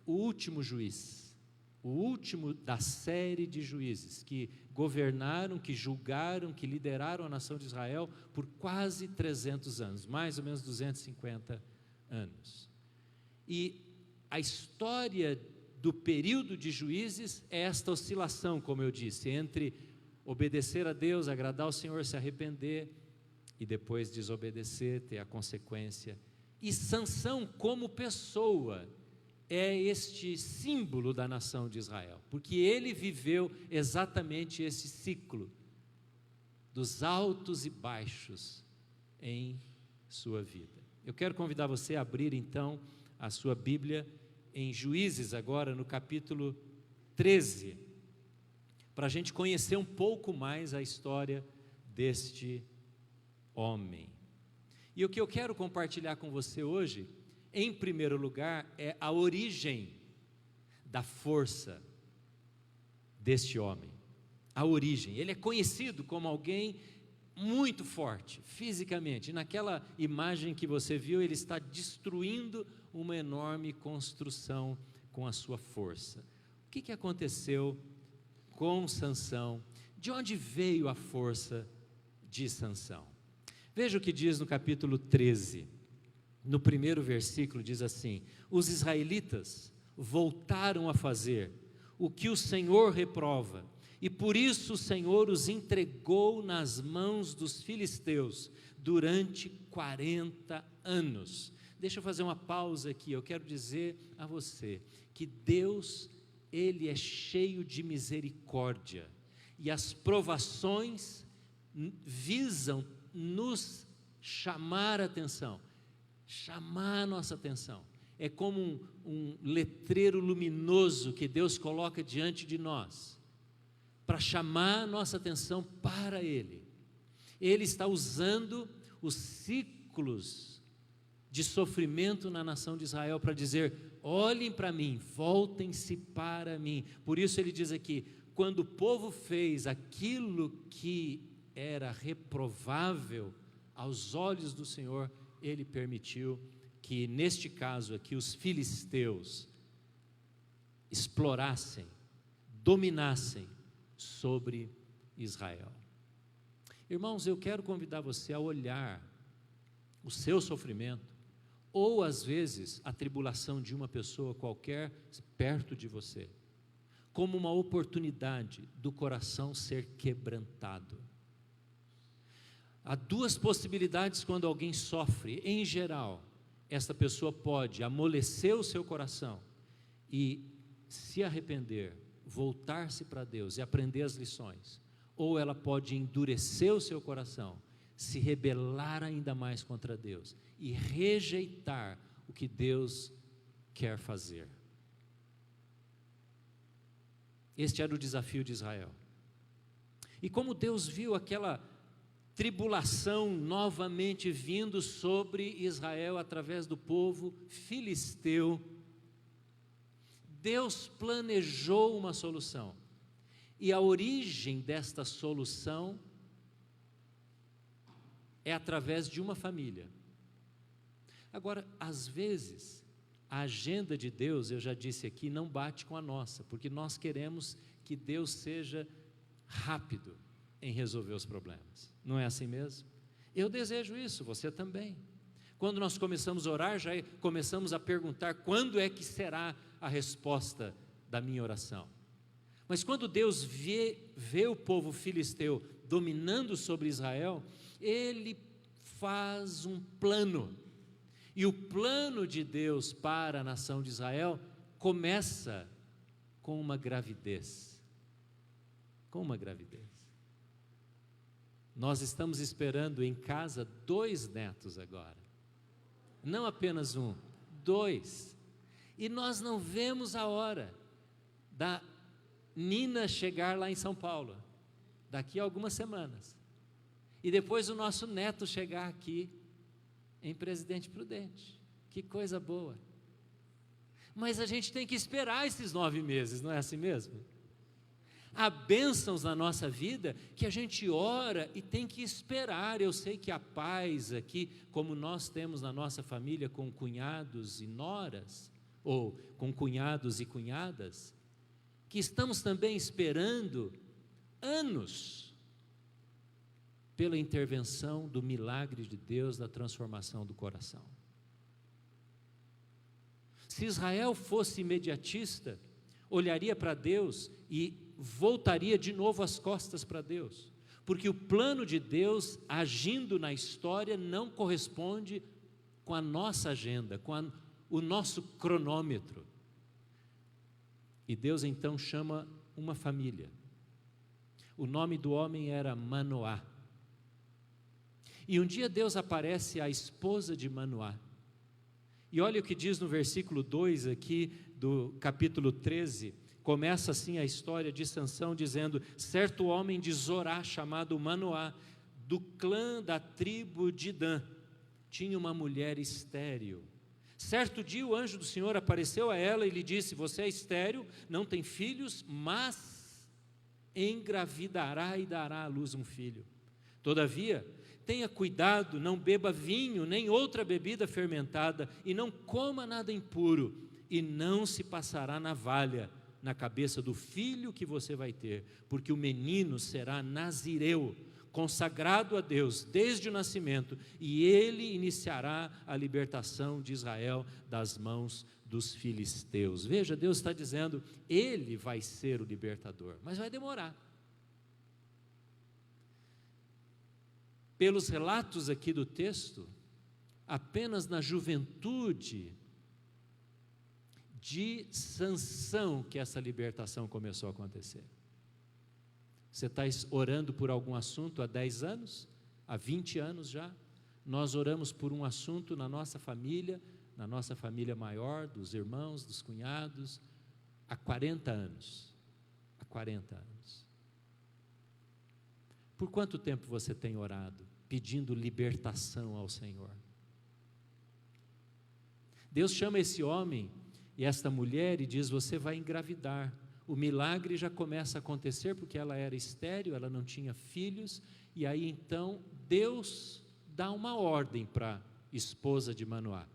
o último juiz, o último da série de juízes que governaram, que julgaram, que lideraram a nação de Israel por quase 300 anos, mais ou menos 250 anos. E a história do período de juízes é esta oscilação, como eu disse, entre obedecer a Deus, agradar ao Senhor, se arrepender e depois desobedecer, ter a consequência. E Sansão, como pessoa, é este símbolo da nação de Israel, porque ele viveu exatamente esse ciclo dos altos e baixos em sua vida. Eu quero convidar você a abrir então a sua Bíblia em Juízes, agora no capítulo 13, para a gente conhecer um pouco mais a história deste homem. E o que eu quero compartilhar com você hoje, em primeiro lugar, é a origem da força deste homem. A origem. Ele é conhecido como alguém muito forte, fisicamente. E naquela imagem que você viu, ele está destruindo uma enorme construção com a sua força. O que aconteceu com Sansão? De onde veio a força de Sansão? Veja o que diz no capítulo 13, no primeiro versículo, diz assim: os israelitas voltaram a fazer o que o Senhor reprova, e por isso o Senhor os entregou nas mãos dos filisteus durante 40 anos. Deixa eu fazer uma pausa aqui. Eu quero dizer a você que Deus, Ele é cheio de misericórdia, e as provações visam nos chamar a atenção, chamar a nossa atenção. É como um letreiro luminoso que Deus coloca diante de nós, para chamar a nossa atenção para Ele. Ele está usando os ciclos de sofrimento na nação de Israel para dizer: olhem para mim, voltem-se para mim. Por isso ele diz aqui: quando o povo fez aquilo que era reprovável aos olhos do Senhor, Ele permitiu que, neste caso aqui, os filisteus explorassem, dominassem sobre Israel. Irmãos, eu quero convidar você a olhar o seu sofrimento, ou às vezes a tribulação de uma pessoa qualquer perto de você, como uma oportunidade do coração ser quebrantado. Há duas possibilidades quando alguém sofre. Em geral, esta pessoa pode amolecer o seu coração e se arrepender, voltar-se para Deus e aprender as lições, ou ela pode endurecer o seu coração, se rebelar ainda mais contra Deus e rejeitar o que Deus quer fazer. Este era o desafio de Israel. E como Deus viu aquela tribulação novamente vindo sobre Israel através do povo filisteu, Deus planejou uma solução. E a origem desta solução é através de uma família. Agora, às vezes, a agenda de Deus, eu já disse aqui, não bate com a nossa, porque nós queremos que Deus seja rápido em resolver os problemas. Não é assim mesmo? Eu desejo isso, você também. Quando nós começamos a orar, já começamos a perguntar quando é que será a resposta da minha oração. Mas quando Deus vê o povo filisteu dominando sobre Israel, Ele faz um plano. E o plano de Deus para a nação de Israel começa com uma gravidez. Com uma gravidez. Nós estamos esperando em casa 2 netos agora. Não apenas 1, 2. E nós não vemos a hora da Nina chegar lá em São Paulo, daqui a algumas semanas. E depois o nosso neto chegar aqui em Presidente Prudente. Que coisa boa. Mas a gente tem que esperar esses 9 meses, não é assim mesmo? Há bênçãos na nossa vida que a gente ora e tem que esperar. Eu sei que há pais aqui, como nós temos na nossa família com cunhados e noras, ou com cunhados e cunhadas, que estamos também esperando anos pela intervenção do milagre de Deus, da transformação do coração. Se Israel fosse imediatista, olharia para Deus e voltaria de novo as costas para Deus, porque o plano de Deus agindo na história não corresponde com a nossa agenda, com o nosso cronômetro. E Deus então chama uma família. O nome do homem era Manoá. E um dia Deus aparece à esposa de Manoá. E olha o que diz no versículo 2 aqui do capítulo 13. Começa assim a história de Sansão, dizendo: certo homem de Zorá, chamado Manoá, do clã da tribo de Dan, tinha uma mulher estéril. Certo dia o anjo do Senhor apareceu a ela e lhe disse: você é estéril, não tem filhos, mas engravidará e dará à luz um filho. Todavia, tenha cuidado, não beba vinho, nem outra bebida fermentada, e não coma nada impuro, e não se passará navalha na cabeça do filho que você vai ter, porque o menino será nazireu, consagrado a Deus desde o nascimento, e ele iniciará a libertação de Israel das mãos dos filisteus. Veja, Deus está dizendo, ele vai ser o libertador, mas vai demorar. Pelos relatos aqui do texto, apenas na juventude de Sansão que essa libertação começou a acontecer. Você está orando por algum assunto há 10 anos? Há 20 anos já? Nós oramos por um assunto na nossa família maior, dos irmãos, dos cunhados, há 40 anos. Há 40 anos. Por quanto tempo você tem orado, pedindo libertação ao Senhor? Deus chama esse homem e esta mulher e diz: você vai engravidar. O milagre já começa a acontecer porque ela era estéril, ela não tinha filhos, e aí então Deus dá uma ordem para a esposa de Manoá: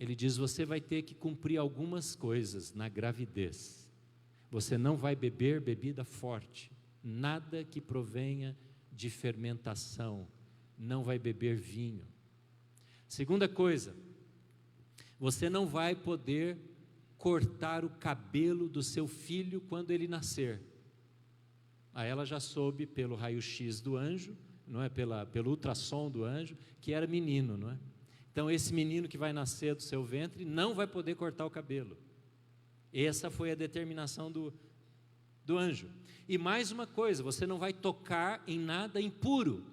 ele diz: você vai ter que cumprir algumas coisas na gravidez. Você não vai beber bebida forte, nada que provenha de fermentação, não vai beber vinho. Segunda coisa, você não vai poder cortar o cabelo do seu filho quando ele nascer. Aí ela já soube pelo raio-x do anjo, não é, pelo ultrassom do anjo, que era menino, não é? Então esse menino que vai nascer do seu ventre não vai poder cortar o cabelo. Essa foi a determinação do anjo. E mais uma coisa, você não vai tocar em nada impuro,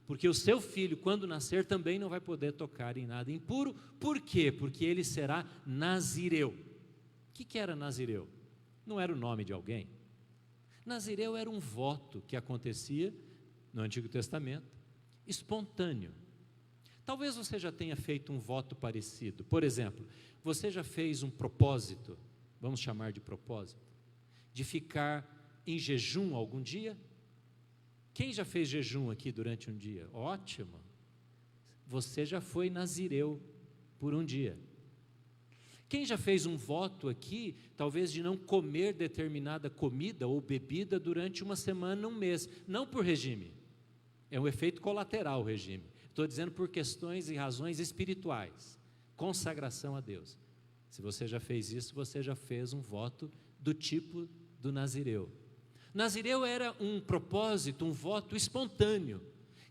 porque o seu filho, quando nascer, também não vai poder tocar em nada impuro. Por quê? Porque ele será nazireu. O que era nazireu? Não era o nome de alguém. Nazireu era um voto que acontecia no Antigo Testamento, espontâneo. Talvez você já tenha feito um voto parecido. Por exemplo, você já fez um propósito, vamos chamar de propósito, de ficar em jejum algum dia? Quem já fez jejum aqui durante um dia? Ótimo! Você já foi nazireu por um dia. Quem já fez um voto aqui, talvez de não comer determinada comida ou bebida durante uma semana, um mês, não por regime, é um efeito colateral o regime, estou dizendo por questões e razões espirituais, consagração a Deus. Se você já fez isso, você já fez um voto do tipo do nazireu. Nazireu era um propósito, um voto espontâneo,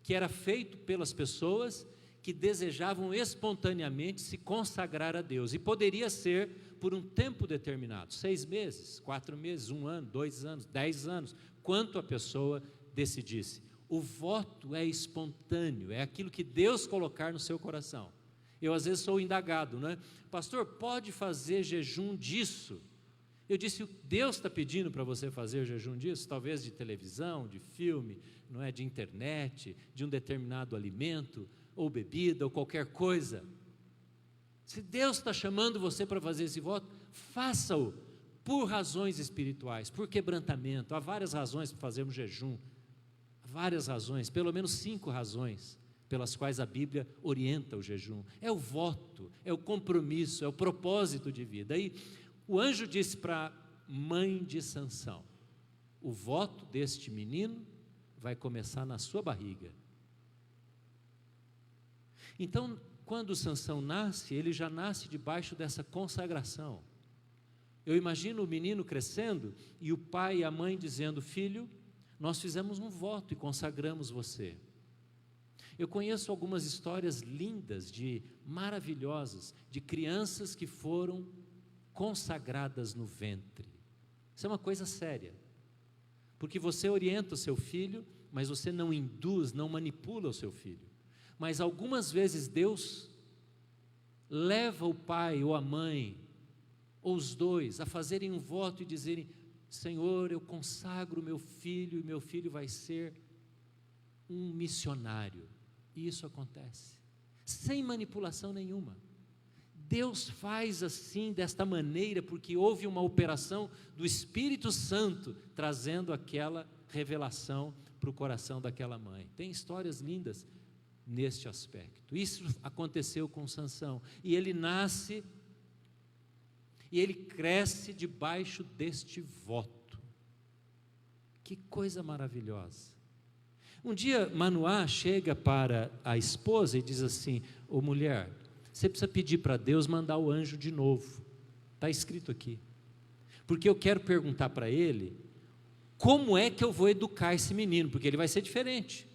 que era feito pelas pessoas que desejavam espontaneamente se consagrar a Deus, e poderia ser por um tempo determinado, 6 meses, 4 meses, 1 ano, 2 anos, 10 anos, quanto a pessoa decidisse. O voto é espontâneo, é aquilo que Deus colocar no seu coração. Eu às vezes sou indagado, não é? Pastor, pode fazer jejum disso? Eu disse, Deus está pedindo para você fazer jejum disso? Talvez de televisão, de filme, não é? De internet, de um determinado alimento, ou bebida, ou qualquer coisa. Se Deus está chamando você para fazer esse voto, faça-o por razões espirituais, por quebrantamento. Há várias razões para fazermos jejum, várias razões, pelo menos 5 razões pelas quais a Bíblia orienta o jejum. É o voto, é o compromisso, é o propósito de vida. Aí o anjo disse para a mãe de Sansão: o voto deste menino vai começar na sua barriga. Então, quando Sansão nasce, ele já nasce debaixo dessa consagração. Eu imagino o menino crescendo e o pai e a mãe dizendo: filho, nós fizemos um voto e consagramos você. Eu conheço algumas histórias lindas, maravilhosas, de crianças que foram consagradas no ventre. Isso é uma coisa séria, porque você orienta o seu filho, mas você não induz, não manipula o seu filho. Mas algumas vezes Deus leva o pai ou a mãe, ou os dois, a fazerem um voto e dizerem: Senhor, eu consagro meu filho, e meu filho vai ser um missionário. E isso acontece, sem manipulação nenhuma. Deus faz assim, desta maneira, porque houve uma operação do Espírito Santo, trazendo aquela revelação para o coração daquela mãe. Tem histórias lindas neste aspecto. Isso aconteceu com Sansão, e ele nasce, e ele cresce debaixo deste voto. Que coisa maravilhosa. Um dia Manoá chega para a esposa e diz assim: ô mulher, você precisa pedir para Deus mandar o anjo de novo, está escrito aqui, porque eu quero perguntar para ele, como é que eu vou educar esse menino, porque ele vai ser diferente.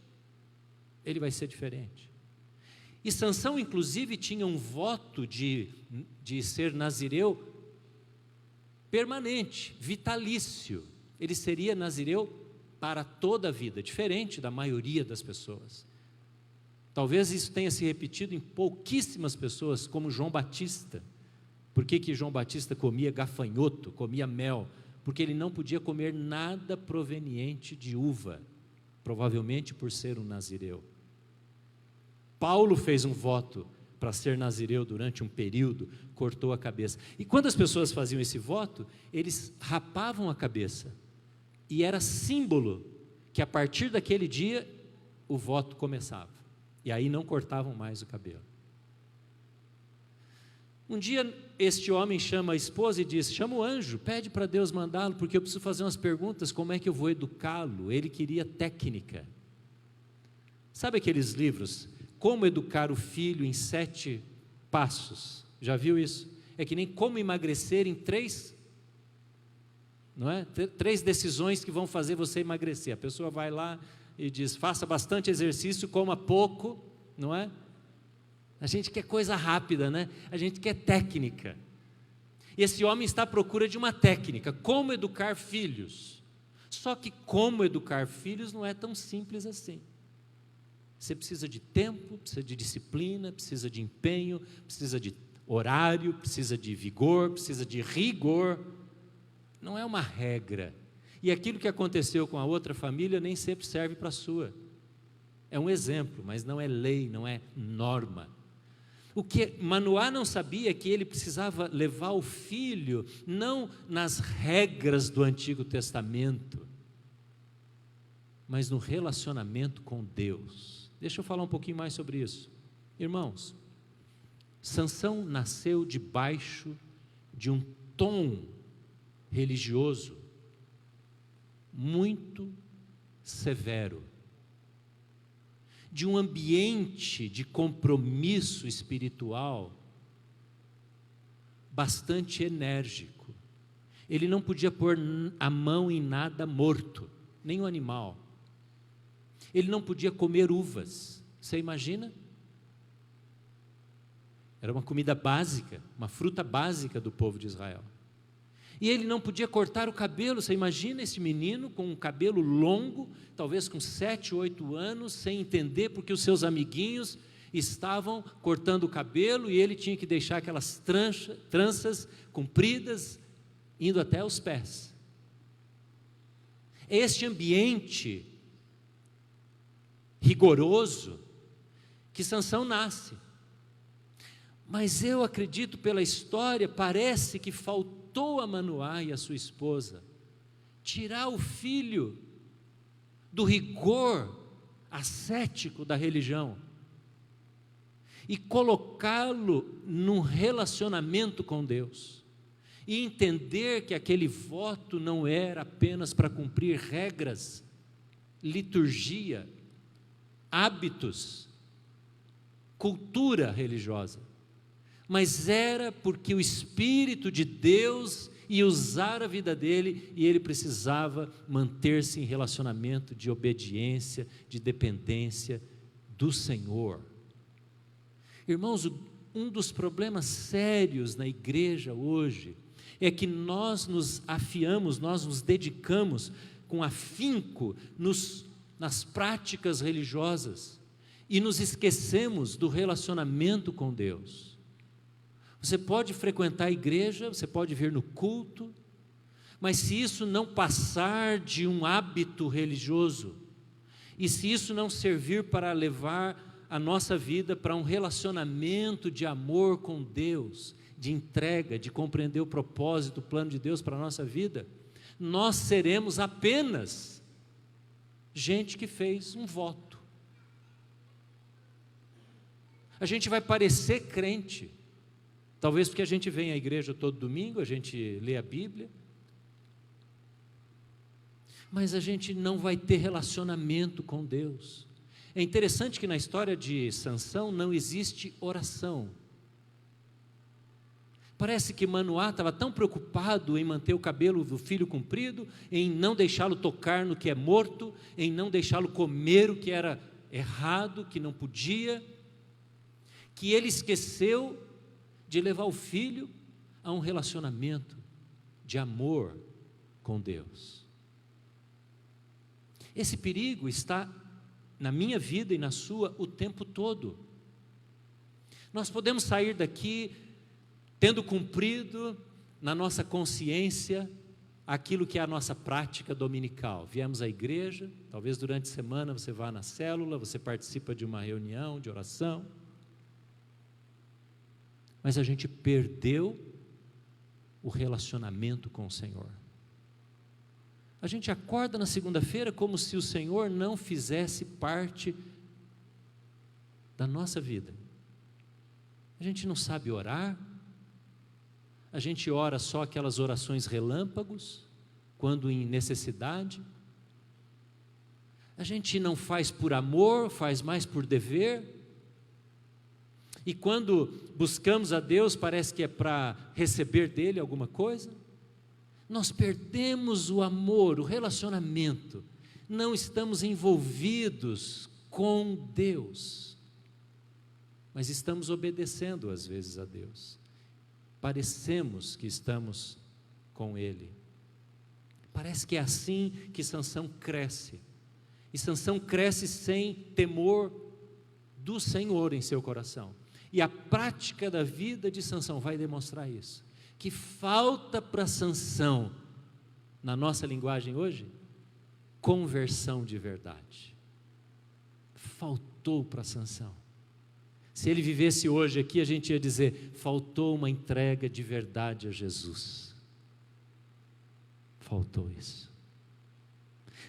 Ele vai ser diferente. E Sansão inclusive tinha um voto de ser nazireu permanente, vitalício. Ele seria nazireu para toda a vida, diferente da maioria das pessoas. Talvez isso tenha se repetido em pouquíssimas pessoas, como João Batista. Por que João Batista comia gafanhoto, comia mel? Porque ele não podia comer nada proveniente de uva, provavelmente por ser um nazireu. Paulo fez um voto para ser nazireu durante um período, cortou a cabeça. E quando as pessoas faziam esse voto, eles rapavam a cabeça. E era símbolo que a partir daquele dia o voto começava. E aí não cortavam mais o cabelo. Um dia este homem chama a esposa e diz: chama o anjo, pede para Deus mandá-lo, porque eu preciso fazer umas perguntas, como é que eu vou educá-lo? Ele queria técnica. Sabe aqueles livros, Como Educar o Filho em 7 Passos? Já viu isso? É que nem como emagrecer em 3, não é? 3 decisões que vão fazer você emagrecer. A pessoa vai lá e diz: faça bastante exercício, coma pouco, não é? A gente quer coisa rápida, né? A gente quer técnica. E esse homem está à procura de uma técnica, como educar filhos. Só que como educar filhos não é tão simples assim. Você precisa de tempo, precisa de disciplina, precisa de empenho, precisa de horário, precisa de vigor, precisa de rigor. Não é uma regra. E aquilo que aconteceu com a outra família nem sempre serve para a sua. É um exemplo, mas não é lei, não é norma. O que Manoá não sabia é que ele precisava levar o filho não nas regras do Antigo Testamento, mas no relacionamento com Deus. Deixa eu falar um pouquinho mais sobre isso. Irmãos, Sansão nasceu debaixo de um tom religioso muito severo, de um ambiente de compromisso espiritual bastante enérgico. Ele não podia pôr a mão em nada morto, nem um animal. Ele não podia comer uvas. Você imagina? Era uma comida básica, uma fruta básica do povo de Israel. E ele não podia cortar o cabelo. Você imagina esse menino com um cabelo longo, talvez com 7, 8 anos, sem entender porque os seus amiguinhos estavam cortando o cabelo e ele tinha que deixar aquelas tranças compridas, indo até os pés. Este ambiente rigoroso que Sansão nasce. Mas eu acredito, pela história, parece que faltou a Manoá e a sua esposa tirar o filho do rigor ascético da religião e colocá-lo num relacionamento com Deus e entender que aquele voto não era apenas para cumprir regras, liturgia, hábitos, cultura religiosa, mas era porque o Espírito de Deus ia usar a vida dele e ele precisava manter-se em relacionamento de obediência, de dependência do Senhor. Irmãos, um dos problemas sérios na igreja hoje é que nós nos afiamos, nós nos dedicamos com afinco nas práticas religiosas e nos esquecemos do relacionamento com Deus. Você pode frequentar a igreja, você pode vir no culto, mas se isso não passar de um hábito religioso, e se isso não servir para levar a nossa vida para um relacionamento de amor com Deus, de entrega, de compreender o propósito, o plano de Deus para a nossa vida, nós seremos apenas gente que fez um voto. A gente vai parecer crente, talvez porque a gente vem à igreja todo domingo, a gente lê a Bíblia, mas a gente não vai ter relacionamento com Deus. É interessante que na história de Sansão não existe oração. Parece que Manoá estava tão preocupado em manter o cabelo do filho comprido, em não deixá-lo tocar no que é morto, em não deixá-lo comer o que era errado, que não podia, que ele esqueceu de levar o filho a um relacionamento de amor com Deus. Esse perigo está na minha vida e na sua o tempo todo. Nós podemos sair daqui tendo cumprido na nossa consciência aquilo que é a nossa prática dominical. Viemos à igreja, talvez durante a semana você vá na célula, você participa de uma reunião de oração, mas a gente perdeu o relacionamento com o Senhor. A gente acorda na segunda-feira como se o Senhor não fizesse parte da nossa vida. A gente não sabe orar, A gente ora só aquelas orações relâmpagos, quando em necessidade. A gente não faz por amor, faz mais por dever. E quando buscamos a Deus, parece que é para receber dele alguma coisa. Nós perdemos o amor, o relacionamento. Não estamos envolvidos com Deus. Mas estamos obedecendo às vezes a Deus. Parecemos que estamos com Ele. Parece que é assim que Sansão cresce. E Sansão cresce sem temor do Senhor em seu coração. E a prática da vida de Sansão vai demonstrar isso. Que falta para Sansão, na nossa linguagem hoje, conversão de verdade. Faltou para Sansão. Se ele vivesse hoje aqui, a gente ia dizer, faltou uma entrega de verdade a Jesus. Faltou isso.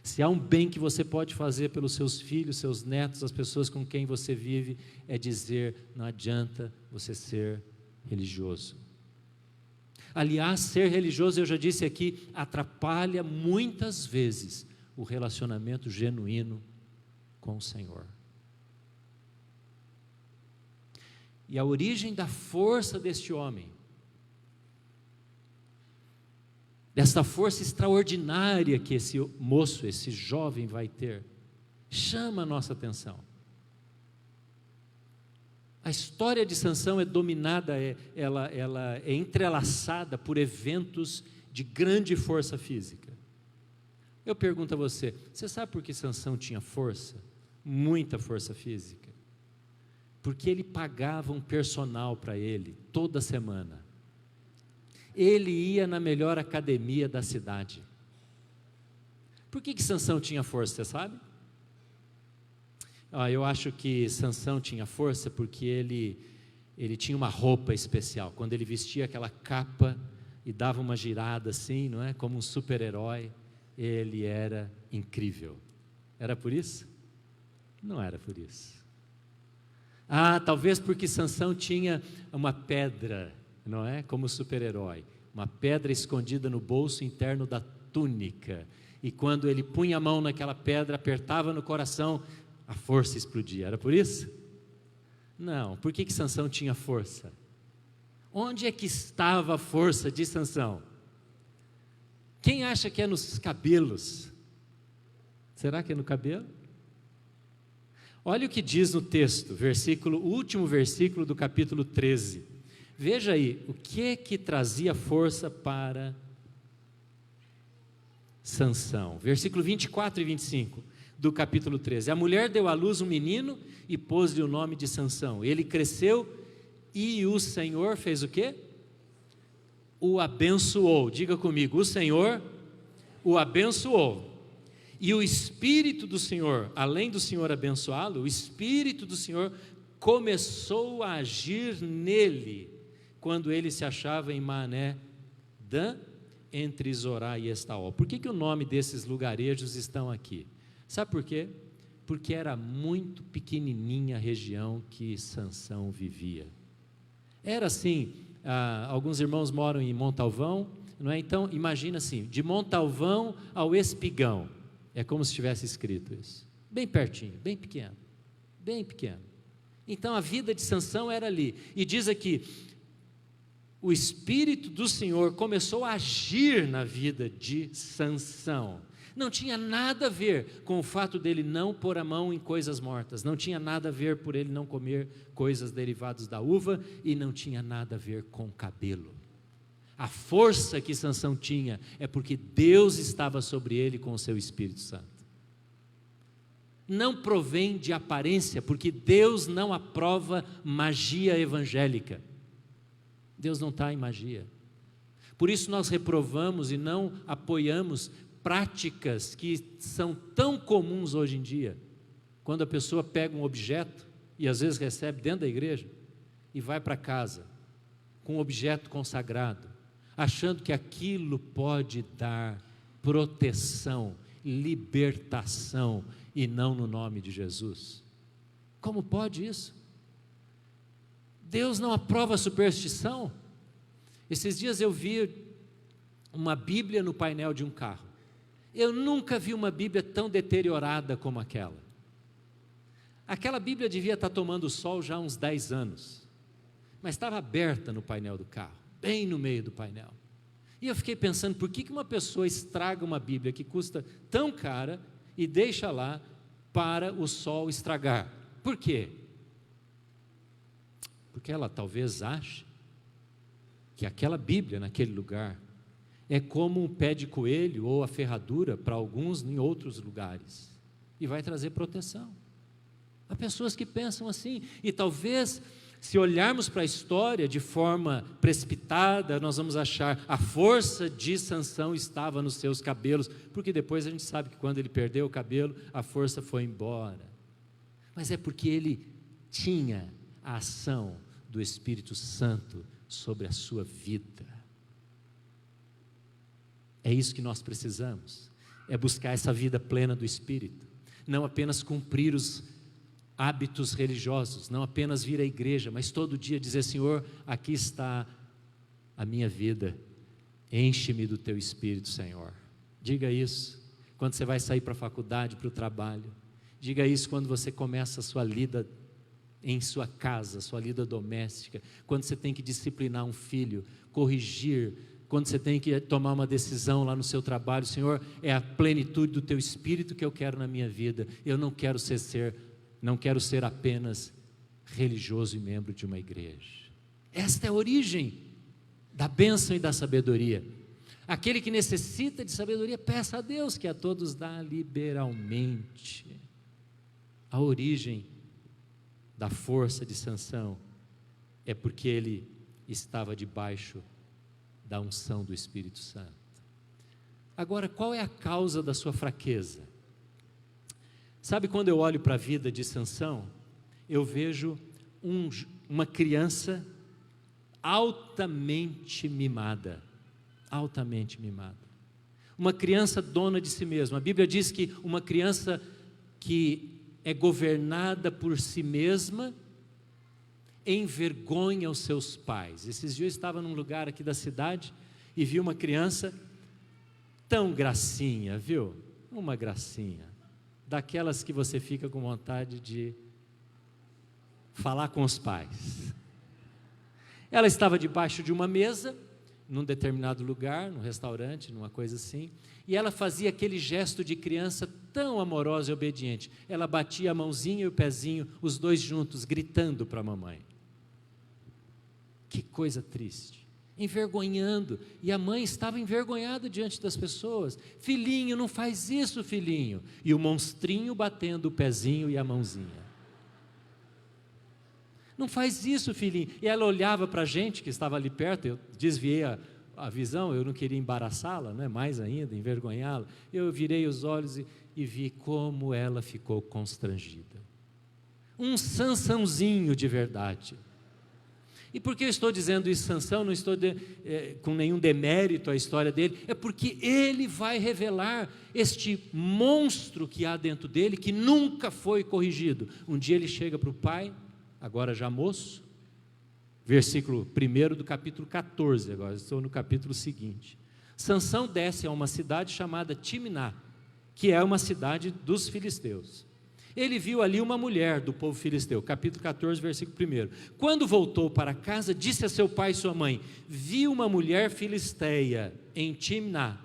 Se há um bem que você pode fazer pelos seus filhos, seus netos, as pessoas com quem você vive, é dizer, não adianta você ser religioso. Aliás, ser religioso, eu já disse aqui, atrapalha muitas vezes o relacionamento genuíno com o Senhor. E a origem da força deste homem, desta força extraordinária que esse moço, esse jovem vai ter, chama a nossa atenção. A história de Sansão é dominada, ela é entrelaçada por eventos de grande força física. Eu pergunto a você, você sabe por que Sansão tinha força? Muita força física. Porque ele pagava um personal para ele, toda semana. Ele ia na melhor academia da cidade. Por que Sansão tinha força, você sabe? Eu acho que Sansão tinha força porque ele tinha uma roupa especial. Quando ele vestia aquela capa e dava uma girada assim, não é? Como um super-herói, ele era incrível. Era por isso? Não era por isso. Talvez porque Sansão tinha uma pedra, não é? Como super-herói, uma pedra escondida no bolso interno da túnica, e quando ele punha a mão naquela pedra, apertava no coração, a força explodia. Era por isso? Não. Por que Sansão tinha força? Onde é que estava a força de Sansão? Quem acha que é nos cabelos? Será que é no cabelo? Olha o que diz no texto, o último versículo do capítulo 13. Veja aí, o que trazia força para Sansão. Versículo 24 e 25 do capítulo 13. A mulher deu à luz um menino e pôs-lhe o nome de Sansão. Ele cresceu e o Senhor fez o quê? O abençoou. Diga comigo, o Senhor o abençoou. E o Espírito do Senhor, além do Senhor abençoá-lo, o Espírito do Senhor começou a agir nele, quando ele se achava em Mané-Dan, entre Zorá e Estaol. Por que o nome desses lugarejos estão aqui? Sabe por quê? Porque era muito pequenininha a região que Sansão vivia. Era assim, alguns irmãos moram em Montalvão, não é? Então imagina assim, de Montalvão ao Espigão, é como se tivesse escrito isso, bem pertinho, bem pequeno, bem pequeno. Então a vida de Sansão era ali, e diz aqui, o Espírito do Senhor começou a agir na vida de Sansão. Não tinha nada a ver com o fato dele não pôr a mão em coisas mortas, não tinha nada a ver por ele não comer coisas derivadas da uva, e não tinha nada a ver com cabelo. A força que Sansão tinha é porque Deus estava sobre ele com o seu Espírito Santo. Não provém de aparência, porque Deus não aprova magia evangélica. Deus não está em magia. Por isso nós reprovamos e não apoiamos práticas que são tão comuns hoje em dia. Quando a pessoa pega um objeto, e às vezes recebe dentro da igreja, e vai para casa com um objeto consagrado, achando que aquilo pode dar proteção, libertação, e não no nome de Jesus. Como pode isso? Deus não aprova a superstição. Esses dias eu vi uma Bíblia no painel de um carro. Eu nunca vi uma Bíblia tão deteriorada como aquela. Aquela Bíblia devia estar tomando sol já há uns 10 anos, mas estava aberta no painel do carro, bem no meio do painel. E eu fiquei pensando, por que uma pessoa estraga uma Bíblia que custa tão cara e deixa lá para o sol estragar? Por quê? Porque ela talvez ache que aquela Bíblia naquele lugar é como um pé de coelho ou a ferradura para alguns em outros lugares, e vai trazer proteção. Há pessoas que pensam assim, e talvez, se olharmos para a história de forma precipitada, nós vamos achar a força de Sansão estava nos seus cabelos, porque depois a gente sabe que quando ele perdeu o cabelo, a força foi embora. Mas é porque ele tinha a ação do Espírito Santo sobre a sua vida. É isso que nós precisamos, é buscar essa vida plena do Espírito, não apenas cumprir os hábitos religiosos, não apenas vir à igreja, mas todo dia dizer: Senhor, aqui está a minha vida, enche-me do teu Espírito, Senhor. Diga isso quando você vai sair para a faculdade, para o trabalho. Diga isso quando você começa a sua lida em sua casa, sua lida doméstica, quando você tem que disciplinar um filho, corrigir, quando você tem que tomar uma decisão lá no seu trabalho. Senhor, é a plenitude do teu Espírito que eu quero na minha vida. Eu não quero ser apenas religioso e membro de uma igreja. Esta é a origem da bênção e da sabedoria. Aquele que necessita de sabedoria, peça a Deus, que a todos dá liberalmente. A origem da força de Sansão é porque ele estava debaixo da unção do Espírito Santo. Agora, qual é a causa da sua fraqueza? Sabe, quando eu olho para a vida de Sansão, eu vejo uma criança altamente mimada, uma criança dona de si mesma. A Bíblia diz que uma criança que é governada por si mesma envergonha os seus pais. Esses dias eu estava num lugar aqui da cidade e vi uma criança tão gracinha, viu? Uma gracinha, daquelas que você fica com vontade de falar com os pais. Ela estava debaixo de uma mesa, num determinado lugar, num restaurante, numa coisa assim, e ela fazia aquele gesto de criança tão amorosa e obediente. Ela batia a mãozinha e o pezinho, os dois juntos, gritando para a mamãe. Que coisa triste, envergonhando, e a mãe estava envergonhada diante das pessoas. Filhinho, não faz isso, filhinho. E o monstrinho batendo o pezinho e a mãozinha. Não faz isso, filhinho. E ela olhava para a gente que estava ali perto. Eu desviei a visão, eu não queria embaraçá-la, né? Mais ainda, envergonhá-la. Eu virei os olhos e vi como ela ficou constrangida. Um Sansãozinho de verdade. E por que eu estou dizendo isso, Sansão? Não estou com nenhum demérito à história dele. É porque ele vai revelar este monstro que há dentro dele, que nunca foi corrigido. Um dia ele chega para o pai, agora já moço, versículo 1 do capítulo 14, agora estou no capítulo seguinte. Sansão desce a uma cidade chamada Timná, que é uma cidade dos filisteus. Ele viu ali uma mulher do povo filisteu, capítulo 14, versículo 1. Quando voltou para casa, disse a seu pai e sua mãe: vi uma mulher filisteia em Timná,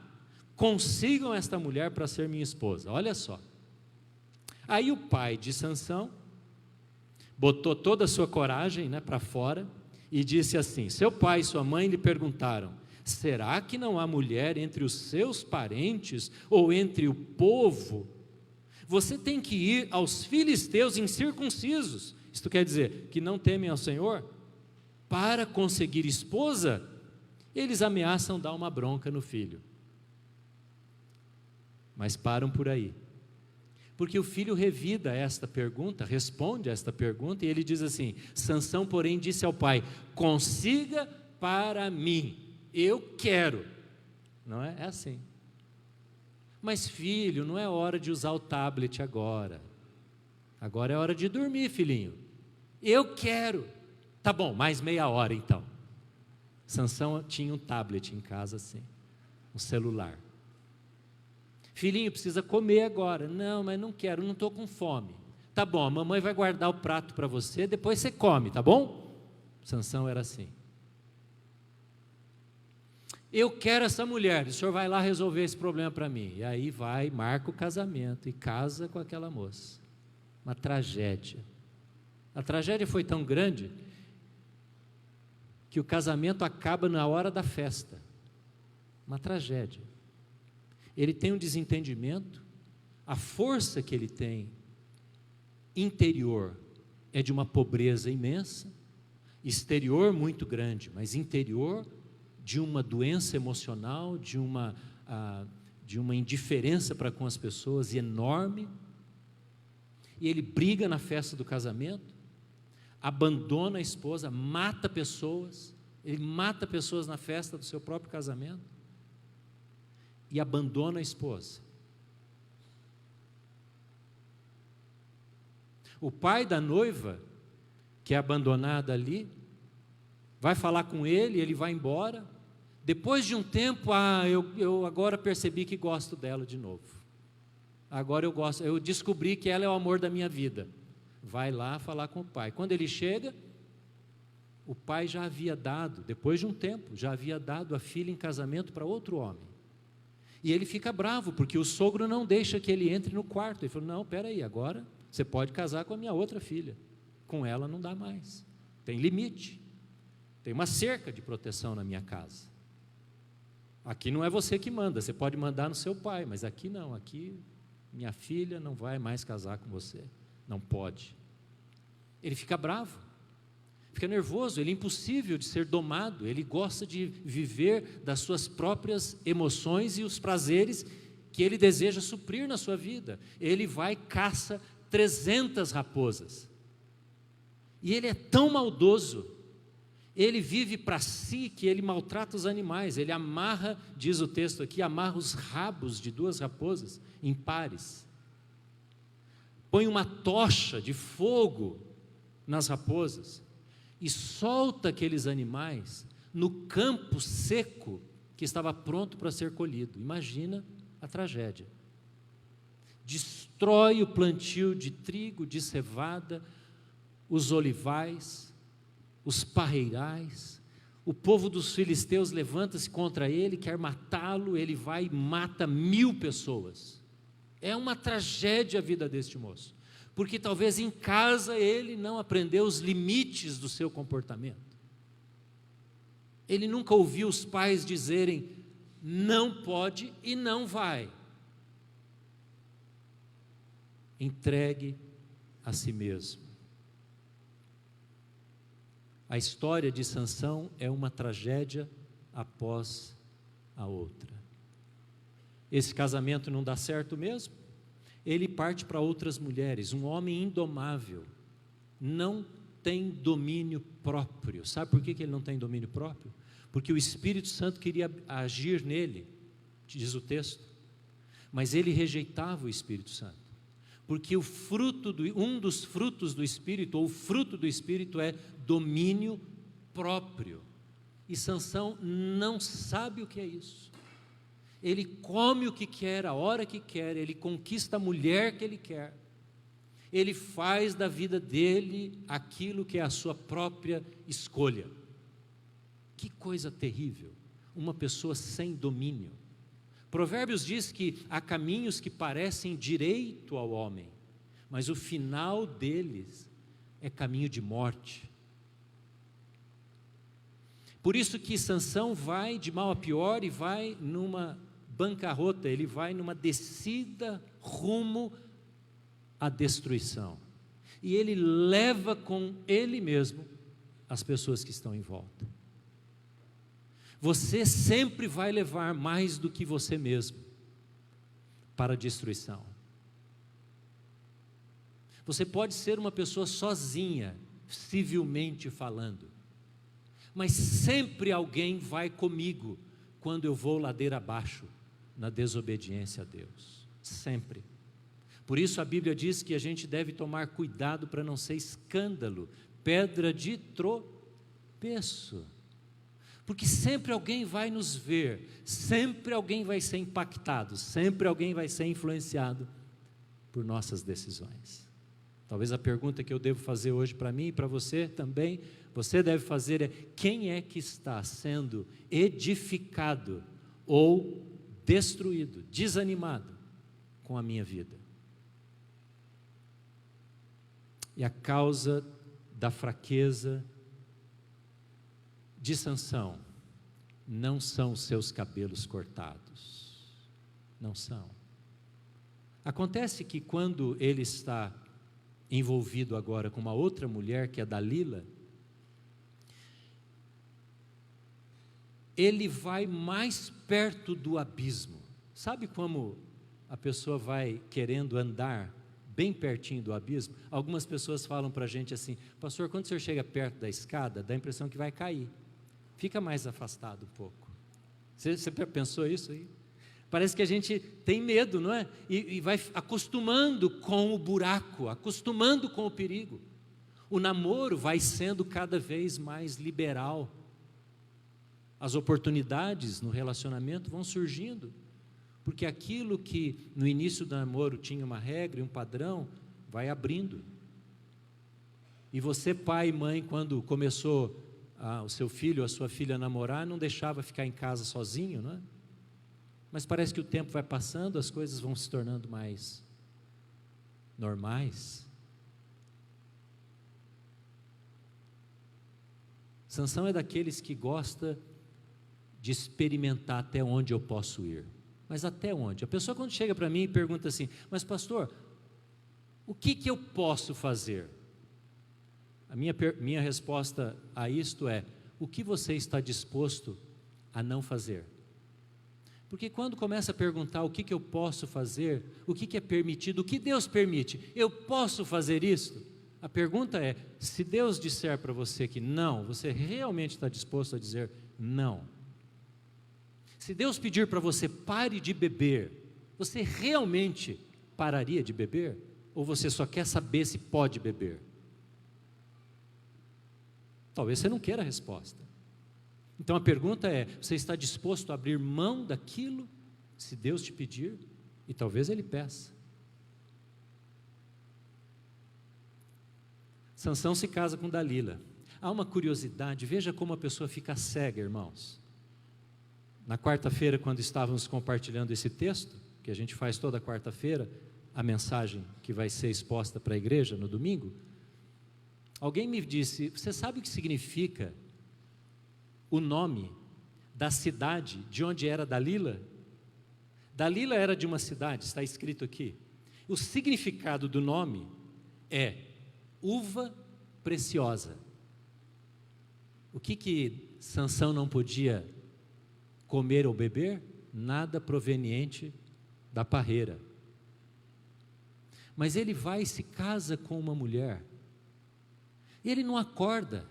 consigam esta mulher para ser minha esposa. Olha só. Aí o pai de Sansão botou toda a sua coragem, para fora, e disse assim: seu pai e sua mãe lhe perguntaram: será que não há mulher entre os seus parentes ou entre o povo? Você tem que ir aos filisteus incircuncisos, isto quer dizer, que não temem ao Senhor, para conseguir esposa. Eles ameaçam dar uma bronca no filho, mas param por aí, porque o filho revida esta pergunta, responde a esta pergunta, e ele diz assim: Sansão, porém, disse ao pai: consiga para mim, eu quero. Não é? É assim. Mas filho, não é hora de usar o tablet agora. Agora é hora de dormir, filhinho. Eu quero. Tá bom, mais meia hora então. Sansão tinha um tablet em casa assim, um celular. Filhinho, precisa comer agora. Não, mas não quero, não estou com fome. Tá bom, a mamãe vai guardar o prato para você, depois você come, tá bom? Sansão era assim. Eu quero essa mulher, o senhor vai lá resolver esse problema para mim. E aí vai, marca o casamento e casa com aquela moça. Uma tragédia. A tragédia foi tão grande que o casamento acaba na hora da festa. Uma tragédia. Ele tem um desentendimento, a força que ele tem interior é de uma pobreza imensa, exterior muito grande, mas interior de uma doença emocional, de uma indiferença para com as pessoas enorme. E ele briga na festa do casamento, abandona a esposa, mata pessoas, ele mata pessoas na festa do seu próprio casamento e abandona a esposa. O pai da noiva, que é abandonada ali, vai falar com ele, ele vai embora. Depois de um tempo, eu agora percebi que gosto dela de novo. Agora eu descobri que ela é o amor da minha vida. Vai lá falar com o pai. Quando ele chega, o pai já havia dado, depois de um tempo, já havia dado a filha em casamento para outro homem. E ele fica bravo, porque o sogro não deixa que ele entre no quarto. Ele falou, não, peraí, agora você pode casar com a minha outra filha. Com ela não dá mais. Tem limite. Tem uma cerca de proteção na minha casa. Aqui não é você que manda, você pode mandar no seu pai, mas aqui não, aqui minha filha não vai mais casar com você. Não pode. Ele fica bravo, fica nervoso, ele é impossível de ser domado, ele gosta de viver das suas próprias emoções e os prazeres que ele deseja suprir na sua vida. Ele vai e caça 300 raposas. E ele é tão maldoso, ele vive para si que ele maltrata os animais, ele amarra, diz o texto aqui, amarra os rabos de 2 raposas em pares. Põe uma tocha de fogo nas raposas e solta aqueles animais no campo seco que estava pronto para ser colhido. Imagina a tragédia. Destrói o plantio de trigo, de cevada, os olivais, os parreirais. O povo dos filisteus levanta-se contra ele, quer matá-lo, ele vai e mata 1000 pessoas. É uma tragédia a vida deste moço, porque talvez em casa ele não aprendeu os limites do seu comportamento. Ele nunca ouviu os pais dizerem, não pode e não vai. Entregue a si mesmo. A história de Sansão é uma tragédia após a outra. Esse casamento não dá certo mesmo, ele parte para outras mulheres. Um homem indomável, não tem domínio próprio. Sabe por que ele não tem domínio próprio? Porque o Espírito Santo queria agir nele, diz o texto, mas ele rejeitava o Espírito Santo, porque um dos frutos do Espírito, ou o fruto do Espírito é domínio próprio, e Sansão não sabe o que é isso. Ele come o que quer, a hora que quer, ele conquista a mulher que ele quer, ele faz da vida dele aquilo que é a sua própria escolha. Que coisa terrível, uma pessoa sem domínio. Provérbios diz que há caminhos que parecem direito ao homem, mas o final deles é caminho de morte. Por isso que Sansão vai de mal a pior e vai numa bancarrota, ele vai numa descida rumo à destruição. E ele leva com ele mesmo as pessoas que estão em volta. Você sempre vai levar mais do que você mesmo para a destruição. Você pode ser uma pessoa sozinha, civilmente falando, mas sempre alguém vai comigo quando eu vou ladeira abaixo na desobediência a Deus, sempre. Por isso a Bíblia diz que a gente deve tomar cuidado para não ser escândalo, pedra de tropeço. Porque sempre alguém vai nos ver, sempre alguém vai ser impactado, sempre alguém vai ser influenciado por nossas decisões. Talvez a pergunta que eu devo fazer hoje para mim e para você também, você deve fazer é: quem é que está sendo edificado ou destruído, desanimado com a minha vida? E a causa da fraqueza de Sansão não são os seus cabelos cortados, não são. Acontece que quando ele está envolvido agora com uma outra mulher, que é Dalila, ele vai mais perto do abismo. Sabe como a pessoa vai querendo andar bem pertinho do abismo? Algumas pessoas falam para a gente assim: pastor, quando o senhor chega perto da escada, dá a impressão que vai cair. Fica mais afastado um pouco. Você pensou isso aí? Parece que a gente tem medo, não é? E vai acostumando com o buraco, acostumando com o perigo. O namoro vai sendo cada vez mais liberal. As oportunidades no relacionamento vão surgindo, porque aquilo que no início do namoro tinha uma regra e um padrão, vai abrindo. E você, pai e mãe, quando começou o seu filho ou a sua filha a namorar, não deixava ficar em casa sozinho, não é? Mas parece que o tempo vai passando, as coisas vão se tornando mais normais. Sansão é daqueles que gosta de experimentar até onde eu posso ir. Mas até onde? A pessoa quando chega para mim e pergunta assim: mas pastor, o que eu posso fazer? A minha resposta a isto é: o que você está disposto a não fazer? Porque quando começa a perguntar o que eu posso fazer, o que é permitido, o que Deus permite, eu posso fazer isto? A pergunta é: se Deus disser para você que não, você realmente está disposto a dizer não? Se Deus pedir para você pare de beber, você realmente pararia de beber? Ou você só quer saber se pode beber? Talvez você não queira a resposta. Então a pergunta é: você está disposto a abrir mão daquilo, se Deus te pedir? E talvez Ele peça. Sansão se casa com Dalila. Há uma curiosidade, veja como a pessoa fica cega, irmãos. Na quarta-feira, quando estávamos compartilhando esse texto, que a gente faz toda quarta-feira, a mensagem que vai ser exposta para a igreja no domingo, alguém me disse: você sabe o que significa o nome da cidade de onde era Dalila? Dalila era de uma cidade, está escrito aqui. O significado do nome é uva preciosa. O que Sansão não podia comer ou beber? Nada proveniente da parreira. Mas ele vai e se casa com uma mulher. Ele não acorda.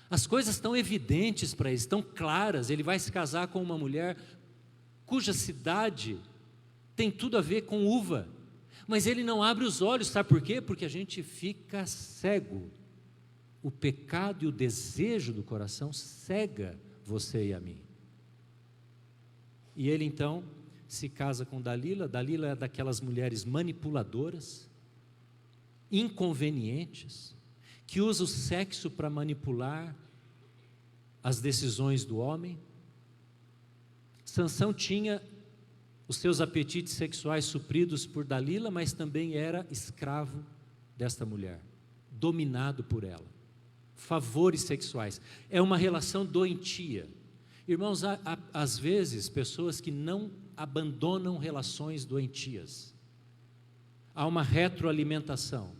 As coisas estão evidentes para ele, estão claras. Ele vai se casar com uma mulher cuja cidade tem tudo a ver com uva. Mas ele não abre os olhos, sabe por quê? Porque a gente fica cego. O pecado e o desejo do coração cega você e a mim. E ele então se casa com Dalila. Dalila é daquelas mulheres manipuladoras, inconvenientes, que usa o sexo para manipular as decisões do homem. Sansão tinha os seus apetites sexuais supridos por Dalila, mas também era escravo desta mulher, dominado por ela. Favores sexuais, é uma relação doentia. Irmãos, há às vezes pessoas que não abandonam relações doentias. Há uma retroalimentação.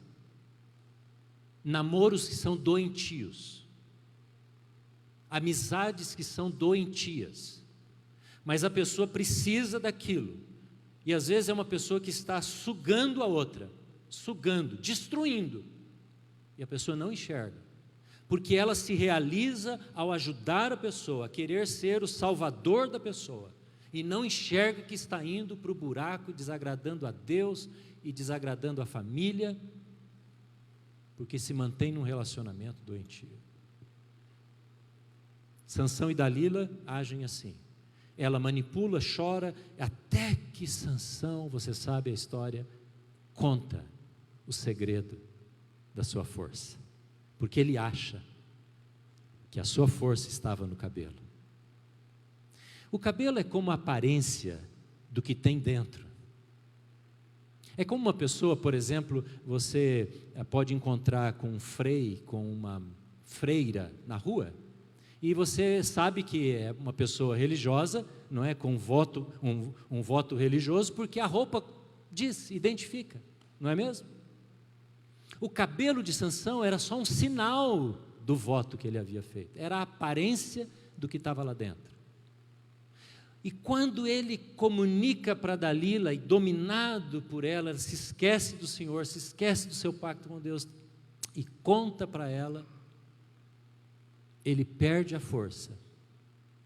Namoros que são doentios, amizades que são doentias, mas a pessoa precisa daquilo, e às vezes é uma pessoa que está sugando a outra, sugando, destruindo, e a pessoa não enxerga, porque ela se realiza ao ajudar a pessoa, a querer ser o salvador da pessoa, e não enxerga que está indo para o buraco, desagradando a Deus e desagradando a família, porque se mantém num relacionamento doentio. Sansão e Dalila agem assim. Ela manipula, chora, até que Sansão, você sabe a história, conta o segredo da sua força. Porque ele acha que a sua força estava no cabelo. O cabelo é como a aparência do que tem dentro. É como uma pessoa, por exemplo, você pode encontrar com um frei, com uma freira na rua, e você sabe que é uma pessoa religiosa, não é, com um voto religioso, porque a roupa diz, identifica, não é mesmo? O cabelo de Sansão era só um sinal do voto que ele havia feito, era a aparência do que estava lá dentro. E quando ele comunica para Dalila, e dominado por ela, ele se esquece do Senhor, se esquece do seu pacto com Deus, e conta para ela, ele perde a força,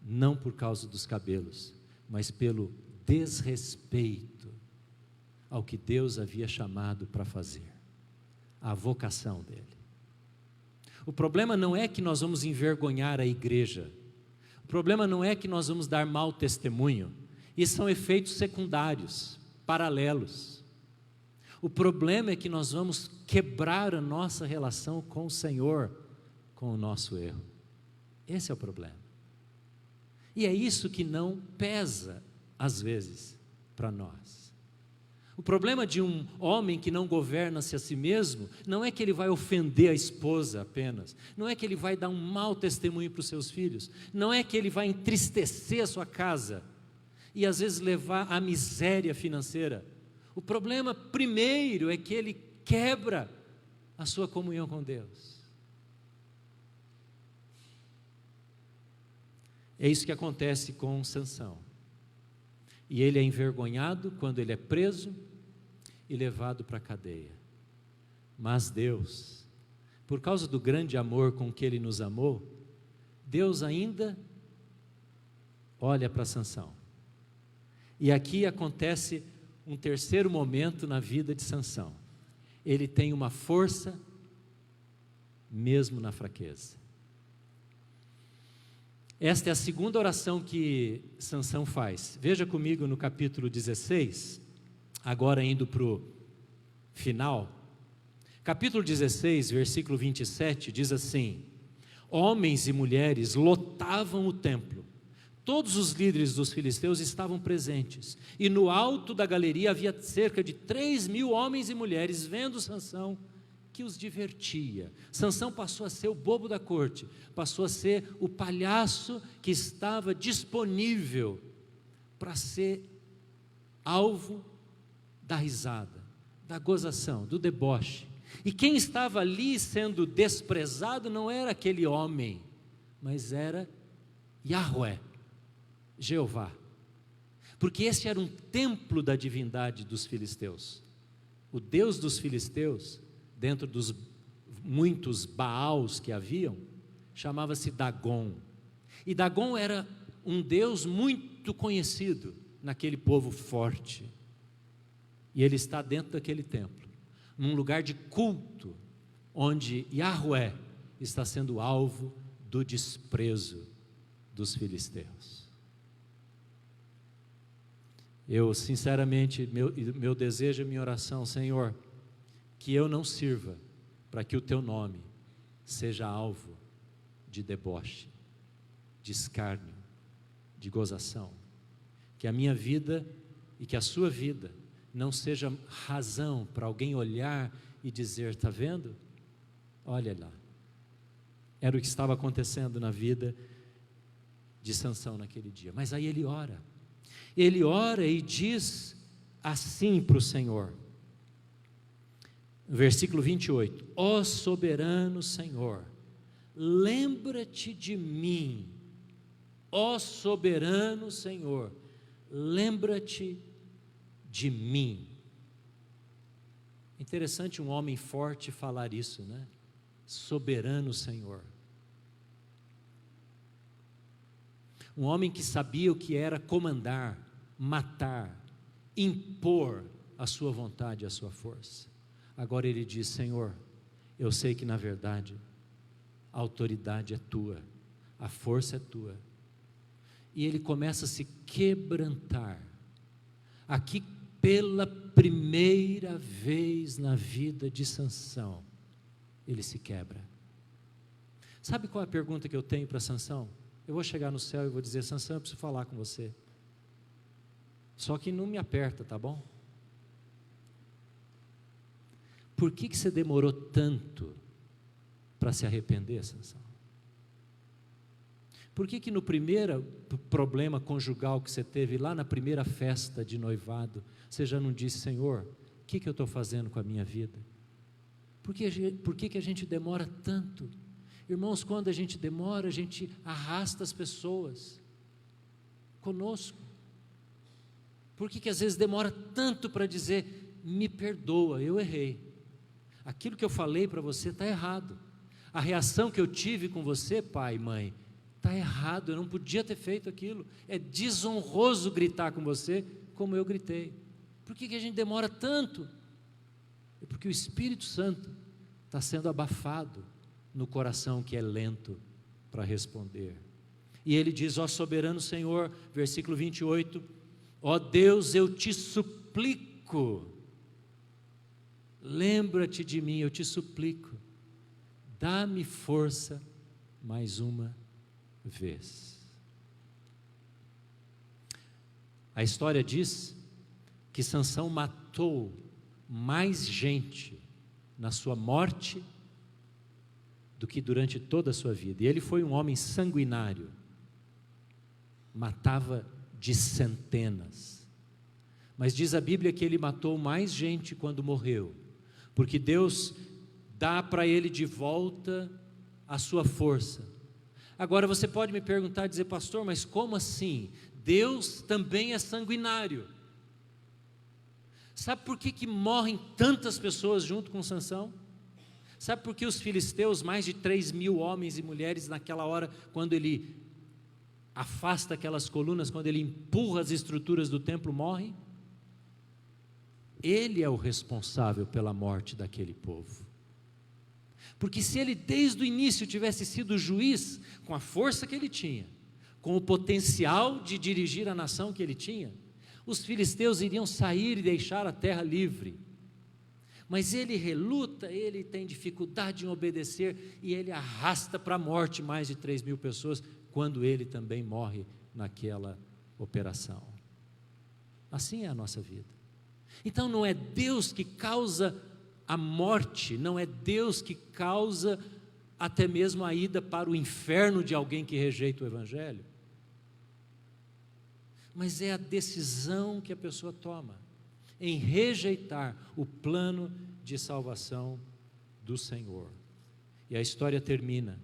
não por causa dos cabelos, mas pelo desrespeito ao que Deus havia chamado para fazer, a vocação dele. O problema não é que nós vamos envergonhar a igreja, o problema não é que nós vamos dar mau testemunho, isso são efeitos secundários, paralelos. O problema é que nós vamos quebrar a nossa relação com o Senhor, com o nosso erro. Esse é o problema. E é isso que não pesa, às vezes, para nós. O problema de um homem que não governa-se a si mesmo, não é que ele vai ofender a esposa apenas, não é que ele vai dar um mau testemunho para os seus filhos, não é que ele vai entristecer a sua casa, e às vezes levar à miséria financeira. O problema primeiro é que ele quebra a sua comunhão com Deus. É isso que acontece com Sansão. E ele é envergonhado quando ele é preso e levado para a cadeia. Mas Deus, por causa do grande amor com que Ele nos amou, Deus ainda olha para Sansão. E aqui acontece um terceiro momento na vida de Sansão. Ele tem uma força mesmo na fraqueza. Esta é a segunda oração que Sansão faz. Veja comigo no capítulo 16, agora indo para o final. Capítulo 16, versículo 27, diz assim: homens e mulheres lotavam o templo. Todos os líderes dos filisteus estavam presentes. E no alto da galeria havia cerca de 3.000 homens e mulheres vendo Sansão, que os divertia. Sansão passou a ser o bobo da corte, passou a ser o palhaço que estava disponível para ser alvo da risada, da gozação, do deboche. E quem estava ali sendo desprezado não era aquele homem, mas era Yahweh, Jeová, porque esse era um templo da divindade dos filisteus. O Deus dos filisteus, dentro dos muitos Baals que haviam, chamava-se Dagon. E Dagon era um Deus muito conhecido naquele povo forte. E ele está dentro daquele templo, num lugar de culto, onde Yahweh está sendo alvo do desprezo dos filisteus. Eu, sinceramente, meu desejo e minha oração, Senhor, que eu não sirva para que o Teu nome seja alvo de deboche, de escárnio, de gozação. Que a minha vida e que a sua vida não seja razão para alguém olhar e dizer: está vendo? Olha lá. Era o que estava acontecendo na vida de Sansão naquele dia. Mas aí ele ora e diz assim para o Senhor, versículo 28, ó soberano Senhor, lembra-te de mim, ó soberano Senhor, lembra-te de mim. Interessante um homem forte falar isso, né? Soberano Senhor. Um homem que sabia o que era comandar, matar, impor a sua vontade, a sua força. Agora ele diz: Senhor, eu sei que na verdade a autoridade é tua, a força é tua. E ele começa a se quebrantar. Aqui, pela primeira vez na vida de Sansão, ele se quebra. Sabe qual é a pergunta que eu tenho para Sansão? Eu vou chegar no céu e vou dizer: Sansão, eu preciso falar com você. Só que não me aperta, tá bom? Por que você demorou tanto para se arrepender, Sansão? Por que no primeiro problema conjugal que você teve, lá na primeira festa de noivado, você já não disse: Senhor, o que eu estou fazendo com a minha vida? Por que a gente demora tanto? Irmãos, quando a gente demora, a gente arrasta as pessoas conosco. Por que às vezes demora tanto para dizer: me perdoa, eu errei, aquilo que eu falei para você está errado, a reação que eu tive com você, pai, mãe, está errado, eu não podia ter feito aquilo, é desonroso gritar com você como eu gritei. Por que a gente demora tanto? É porque o Espírito Santo está sendo abafado no coração que é lento para responder. E ele diz: ó soberano Senhor, versículo 28, ó Deus, eu te suplico, lembra-te de mim, eu te suplico, dá-me força mais uma vez. A história diz que Sansão matou mais gente na sua morte do que durante toda a sua vida. E ele foi um homem sanguinário, matava de centenas. Mas diz a Bíblia que ele matou mais gente quando morreu, porque Deus dá para ele de volta a sua força. Agora você pode me perguntar, dizer: pastor, mas como assim? Deus também é sanguinário. Sabe por que morrem tantas pessoas junto com Sansão? Sabe por que os filisteus, mais de 3.000 homens e mulheres naquela hora, quando ele afasta aquelas colunas, quando ele empurra as estruturas do templo, morrem? Ele é o responsável pela morte daquele povo. Porque se ele desde o início tivesse sido juiz, com a força que ele tinha, com o potencial de dirigir a nação que ele tinha, os filisteus iriam sair e deixar a terra livre. Mas ele reluta, ele tem dificuldade em obedecer, e ele arrasta para a morte mais de 3.000 pessoas, quando ele também morre naquela operação. Assim é a nossa vida. Então não é Deus que causa a morte, não é Deus que causa até mesmo a ida para o inferno de alguém que rejeita o Evangelho, mas é a decisão que a pessoa toma em rejeitar o plano de salvação do Senhor. E a história termina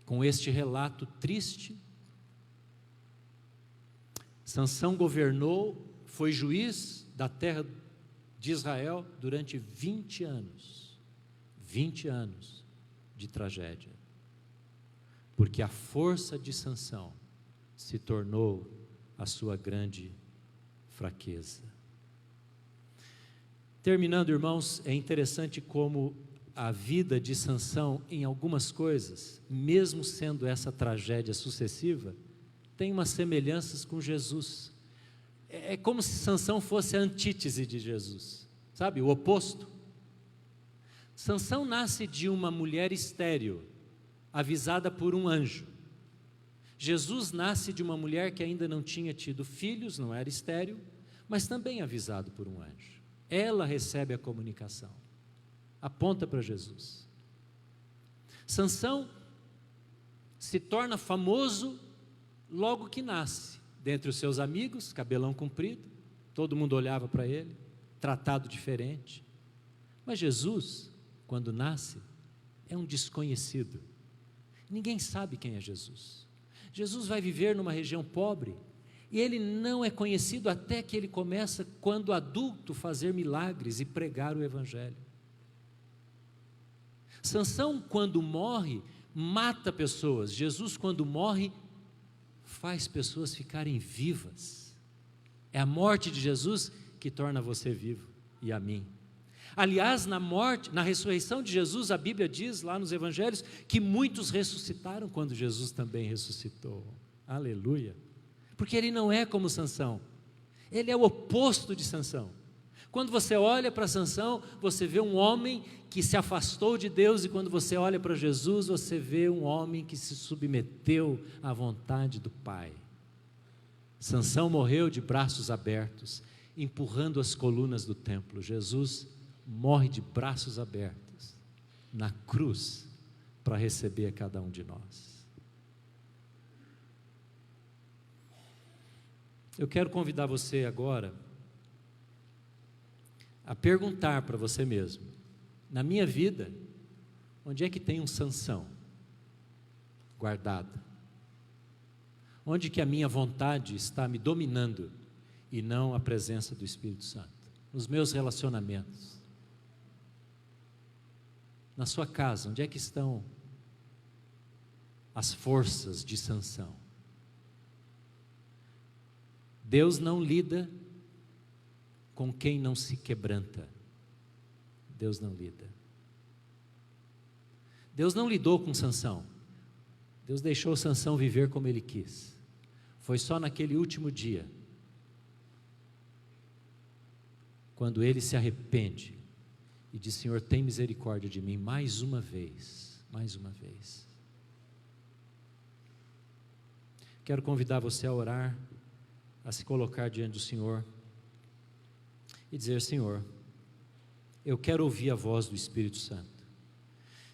com este relato triste. Sansão governou, foi juiz da terra de Israel durante 20 anos. 20 anos de tragédia. Porque a força de Sansão se tornou a sua grande fraqueza. Terminando, irmãos, é interessante como a vida de Sansão, em algumas coisas, mesmo sendo essa tragédia sucessiva, tem umas semelhanças com Jesus. É como se Sansão fosse a antítese de Jesus, sabe, o oposto. Sansão nasce de uma mulher estéril, avisada por um anjo. Jesus nasce de uma mulher que ainda não tinha tido filhos, não era estéril, mas também avisado por um anjo. Ela recebe a comunicação, aponta para Jesus. Sansão se torna famoso logo que nasce, dentre os seus amigos, cabelão comprido, todo mundo olhava para ele, tratado diferente. Mas Jesus, quando nasce, é um desconhecido, ninguém sabe quem é Jesus. Jesus vai viver numa região pobre, e ele não é conhecido até que ele começa, quando adulto, fazer milagres e pregar o Evangelho. Sansão, quando morre, mata pessoas. Jesus, quando morre, faz pessoas ficarem vivas. É a morte de Jesus que torna você vivo e a mim. Aliás, na morte, na ressurreição de Jesus, a Bíblia diz lá nos evangelhos que muitos ressuscitaram quando Jesus também ressuscitou. Aleluia. Porque ele não é como Sansão. Ele é o oposto de Sansão. Quando você olha para Sansão, você vê um homem que se afastou de Deus, e quando você olha para Jesus, você vê um homem que se submeteu à vontade do Pai. Sansão morreu de braços abertos, empurrando as colunas do templo. Jesus morre de braços abertos na cruz para receber cada um de nós. Eu quero convidar você agora a perguntar para você mesmo: na minha vida, onde é que tem um Sansão guardado? Onde que a minha vontade está me dominando e não a presença do Espírito Santo? Nos meus relacionamentos. Na sua casa, onde é que estão as forças de Sansão? Deus não lida com quem não se quebranta. Deus não lida. Deus não lidou com Sansão. Deus deixou Sansão viver como ele quis. Foi só naquele último dia, quando ele se arrepende e diz: Senhor, tem misericórdia de mim mais uma vez, mais uma vez. Quero convidar você a orar, a se colocar diante do Senhor e dizer: Senhor, eu quero ouvir a voz do Espírito Santo.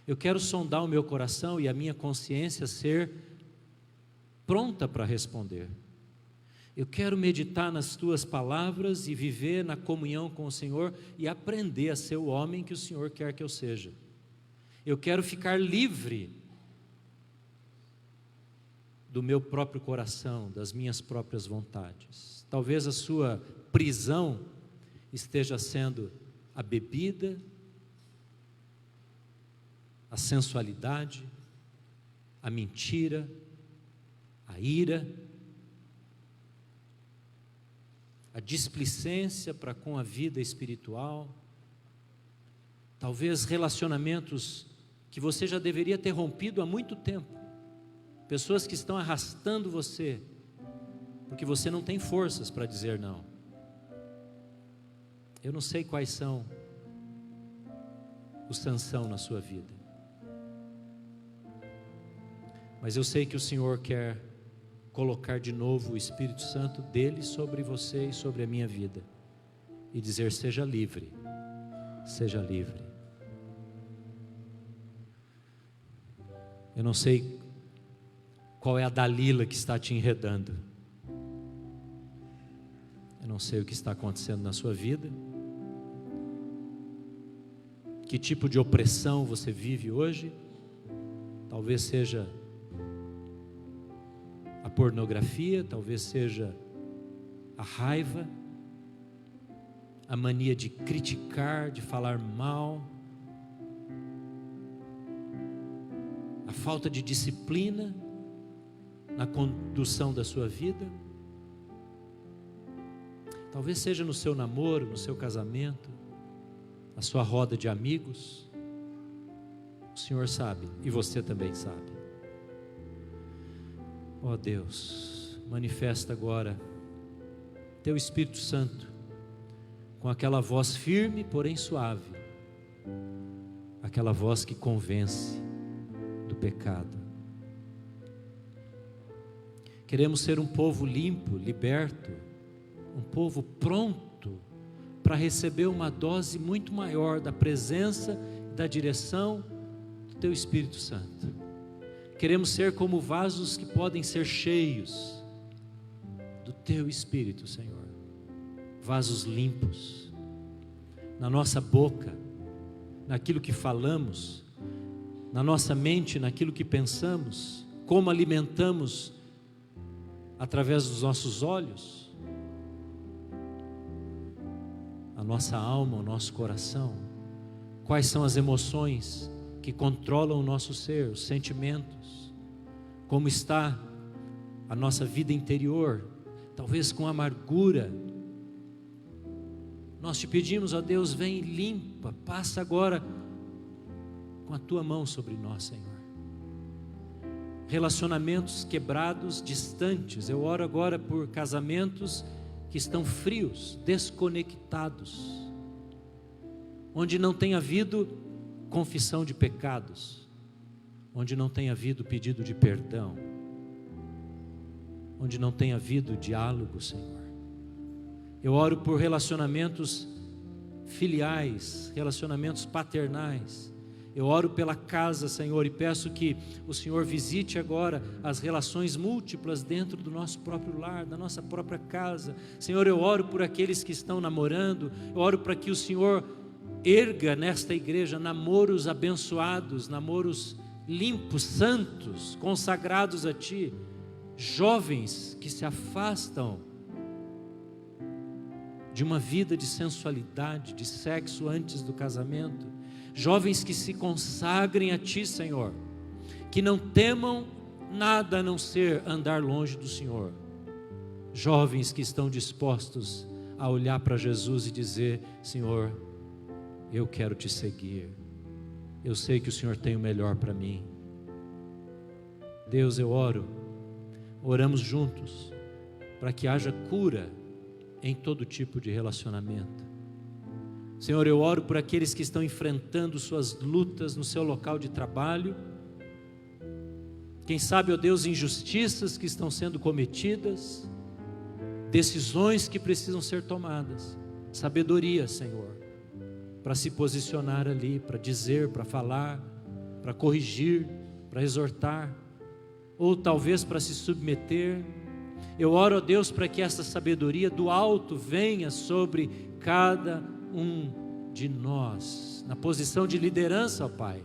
Eu quero sondar o meu coração e a minha consciência ser pronta para responder. Eu quero meditar nas Tuas palavras e viver na comunhão com o Senhor e aprender a ser o homem que o Senhor quer que eu seja. Eu quero ficar livre do meu próprio coração, das minhas próprias vontades. Talvez a sua prisão esteja sendo a bebida, a sensualidade, a mentira, a ira, a displicência para com a vida espiritual, talvez relacionamentos que você já deveria ter rompido há muito tempo, pessoas que estão arrastando você, porque você não tem forças para dizer não. Eu não sei quais são os Sansão na sua vida, mas eu sei que o Senhor quer colocar de novo o Espírito Santo dele sobre você e sobre a minha vida, e dizer: seja livre, seja livre. Eu não sei qual é a Dalila que está te enredando, eu não sei o que está acontecendo na sua vida, que tipo de opressão você vive hoje. Talvez seja a pornografia, talvez seja a raiva, a mania de criticar, de falar mal, a falta de disciplina na condução da sua vida. Talvez seja no seu namoro, no seu casamento, na sua roda de amigos. O Senhor sabe, e você também sabe. Ó Deus, manifesta agora Teu Espírito Santo, com aquela voz firme, porém suave, aquela voz que convence do pecado. Queremos ser um povo limpo, liberto, um povo pronto para receber uma dose muito maior da presença e da direção do Teu Espírito Santo. Queremos ser como vasos que podem ser cheios do Teu Espírito, Senhor. Vasos limpos, na nossa boca, naquilo que falamos, na nossa mente, naquilo que pensamos, como alimentamos através dos nossos olhos, a nossa alma, o nosso coração. Quais são as emoções que controlam o nosso ser, os sentimentos? Como está a nossa vida interior? Talvez com amargura Nós te pedimos, ó Deus, vem e limpa, passa agora com a tua mão sobre nós, Senhor. Relacionamentos quebrados, distantes. Eu oro agora por casamentos que estão frios, desconectados, onde não tem havido confissão de pecados, onde não tem havido pedido de perdão, onde não tem havido diálogo, Senhor. Eu oro por relacionamentos filiais, relacionamentos paternais. Eu oro pela casa, Senhor, e peço que o Senhor visite agora as relações múltiplas dentro do nosso próprio lar, da nossa própria casa. Senhor, eu oro por aqueles que estão namorando, eu oro para que o Senhor erga nesta igreja namoros abençoados, namoros limpos, santos, consagrados a Ti, jovens que se afastam de uma vida de sensualidade, de sexo antes do casamento, jovens que se consagrem a Ti, Senhor, que não temam nada a não ser andar longe do Senhor, jovens que estão dispostos a olhar para Jesus e dizer: Senhor, eu quero Te seguir, eu sei que o Senhor tem o melhor para mim. Deus, eu oramos juntos, para que haja cura em todo tipo de relacionamento. Senhor, eu oro por aqueles que estão enfrentando suas lutas no seu local de trabalho. Quem sabe, ó Deus, injustiças que estão sendo cometidas, decisões que precisam ser tomadas. Sabedoria, Senhor, para se posicionar ali, para dizer, para falar, para corrigir, para exortar, ou talvez para se submeter. Eu oro a Deus para que essa sabedoria do alto venha sobre cada um de nós, na posição de liderança, ó Pai,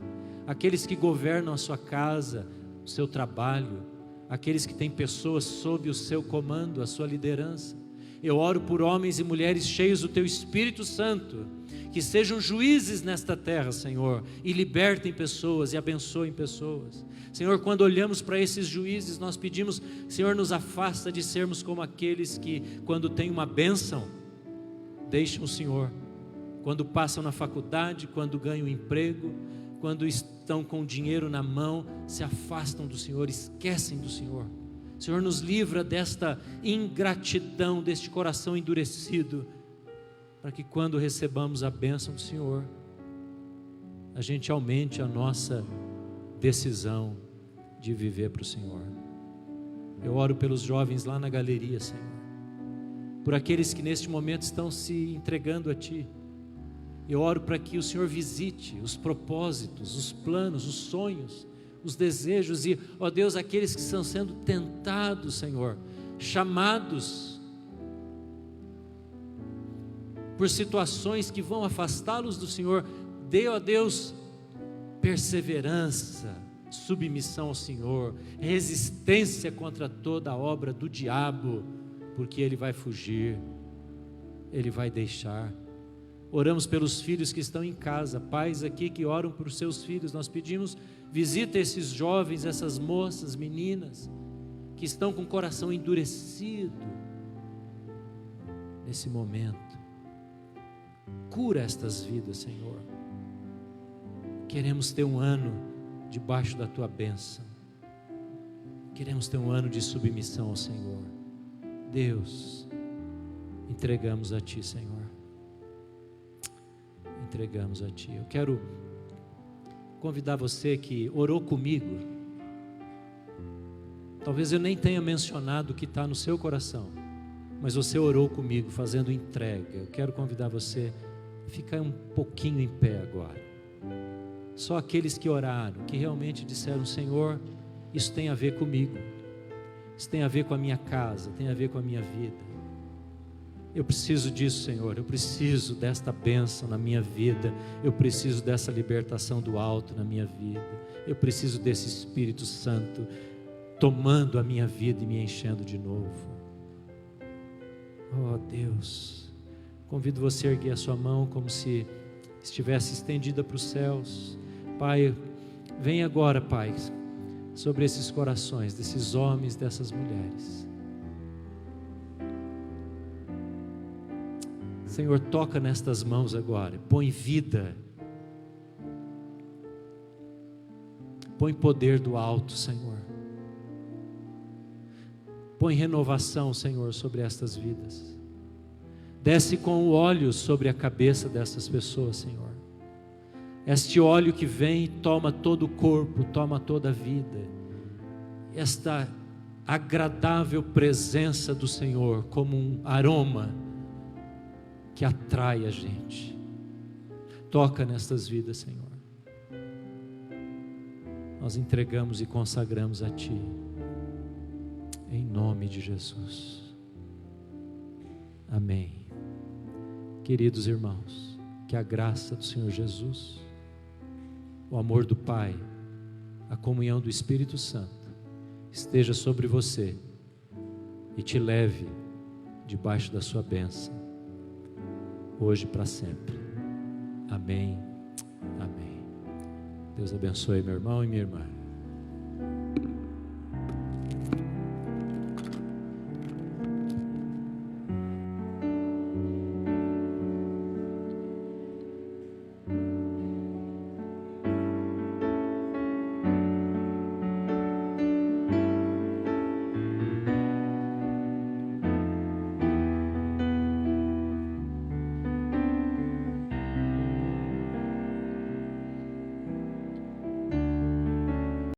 aqueles que governam a sua casa, o seu trabalho, aqueles que têm pessoas sob o seu comando, a sua liderança. Eu oro por homens e mulheres cheios do Teu Espírito Santo, que sejam juízes nesta terra, Senhor, e libertem pessoas e abençoem pessoas. Senhor, quando olhamos para esses juízes, nós pedimos: Senhor, nos afasta de sermos como aqueles que, quando têm uma bênção, deixam o Senhor, quando passam na faculdade, quando ganham emprego, quando estão com dinheiro na mão, se afastam do Senhor, esquecem do Senhor. Senhor, nos livra desta ingratidão, deste coração endurecido, para que quando recebamos a bênção do Senhor, a gente aumente a nossa decisão de viver para o Senhor. Eu oro pelos jovens lá na galeria, Senhor, por aqueles que neste momento estão se entregando a Ti. Eu oro para que o Senhor visite os propósitos, os planos, os sonhos, os desejos e, ó Deus, aqueles que estão sendo tentados, Senhor, chamados por situações que vão afastá-los do Senhor. Dê, ó Deus, perseverança, submissão ao Senhor, resistência contra toda a obra do diabo, porque ele vai fugir, ele vai deixar. Oramos pelos filhos que estão em casa, pais aqui que oram por seus filhos. Nós pedimos: visita esses jovens, essas moças, meninas que estão com o coração endurecido nesse momento. Cura estas vidas, Senhor. Queremos ter um ano debaixo da Tua bênção, queremos ter um ano de submissão ao Senhor. Deus, entregamos a Ti, Senhor, entregamos a Ti. Eu quero convidar você que orou comigo, talvez eu nem tenha mencionado o que está no seu coração, mas você orou comigo fazendo entrega. Eu quero convidar você a ficar um pouquinho em pé agora. Só aqueles que oraram, que realmente disseram: Senhor, isso tem a ver comigo, isso tem a ver com a minha casa, tem a ver com a minha vida. Eu preciso disso, Senhor, eu preciso desta bênção na minha vida, eu preciso dessa libertação do alto na minha vida, eu preciso desse Espírito Santo tomando a minha vida e me enchendo de novo. Oh Deus, convido você a erguer a sua mão como se estivesse estendida para os céus. Pai, vem agora, Pai, sobre esses corações, desses homens, dessas mulheres. Senhor, toca nestas mãos agora, põe vida, põe poder do alto, Senhor. Põe renovação, Senhor, sobre estas vidas. Desce com o óleo sobre a cabeça dessas pessoas, Senhor. Este óleo que vem e toma todo o corpo, toma toda a vida. Esta agradável presença do Senhor, como um aroma que atrai a gente. Toca nestas vidas, Senhor. Nós entregamos e consagramos a Ti, em nome de Jesus. Amém. Queridos irmãos, que a graça do Senhor Jesus, o amor do Pai, a comunhão do Espírito Santo esteja sobre você e te leve debaixo da sua bênção, hoje e para sempre. Amém. Amém. Deus abençoe meu irmão e minha irmã.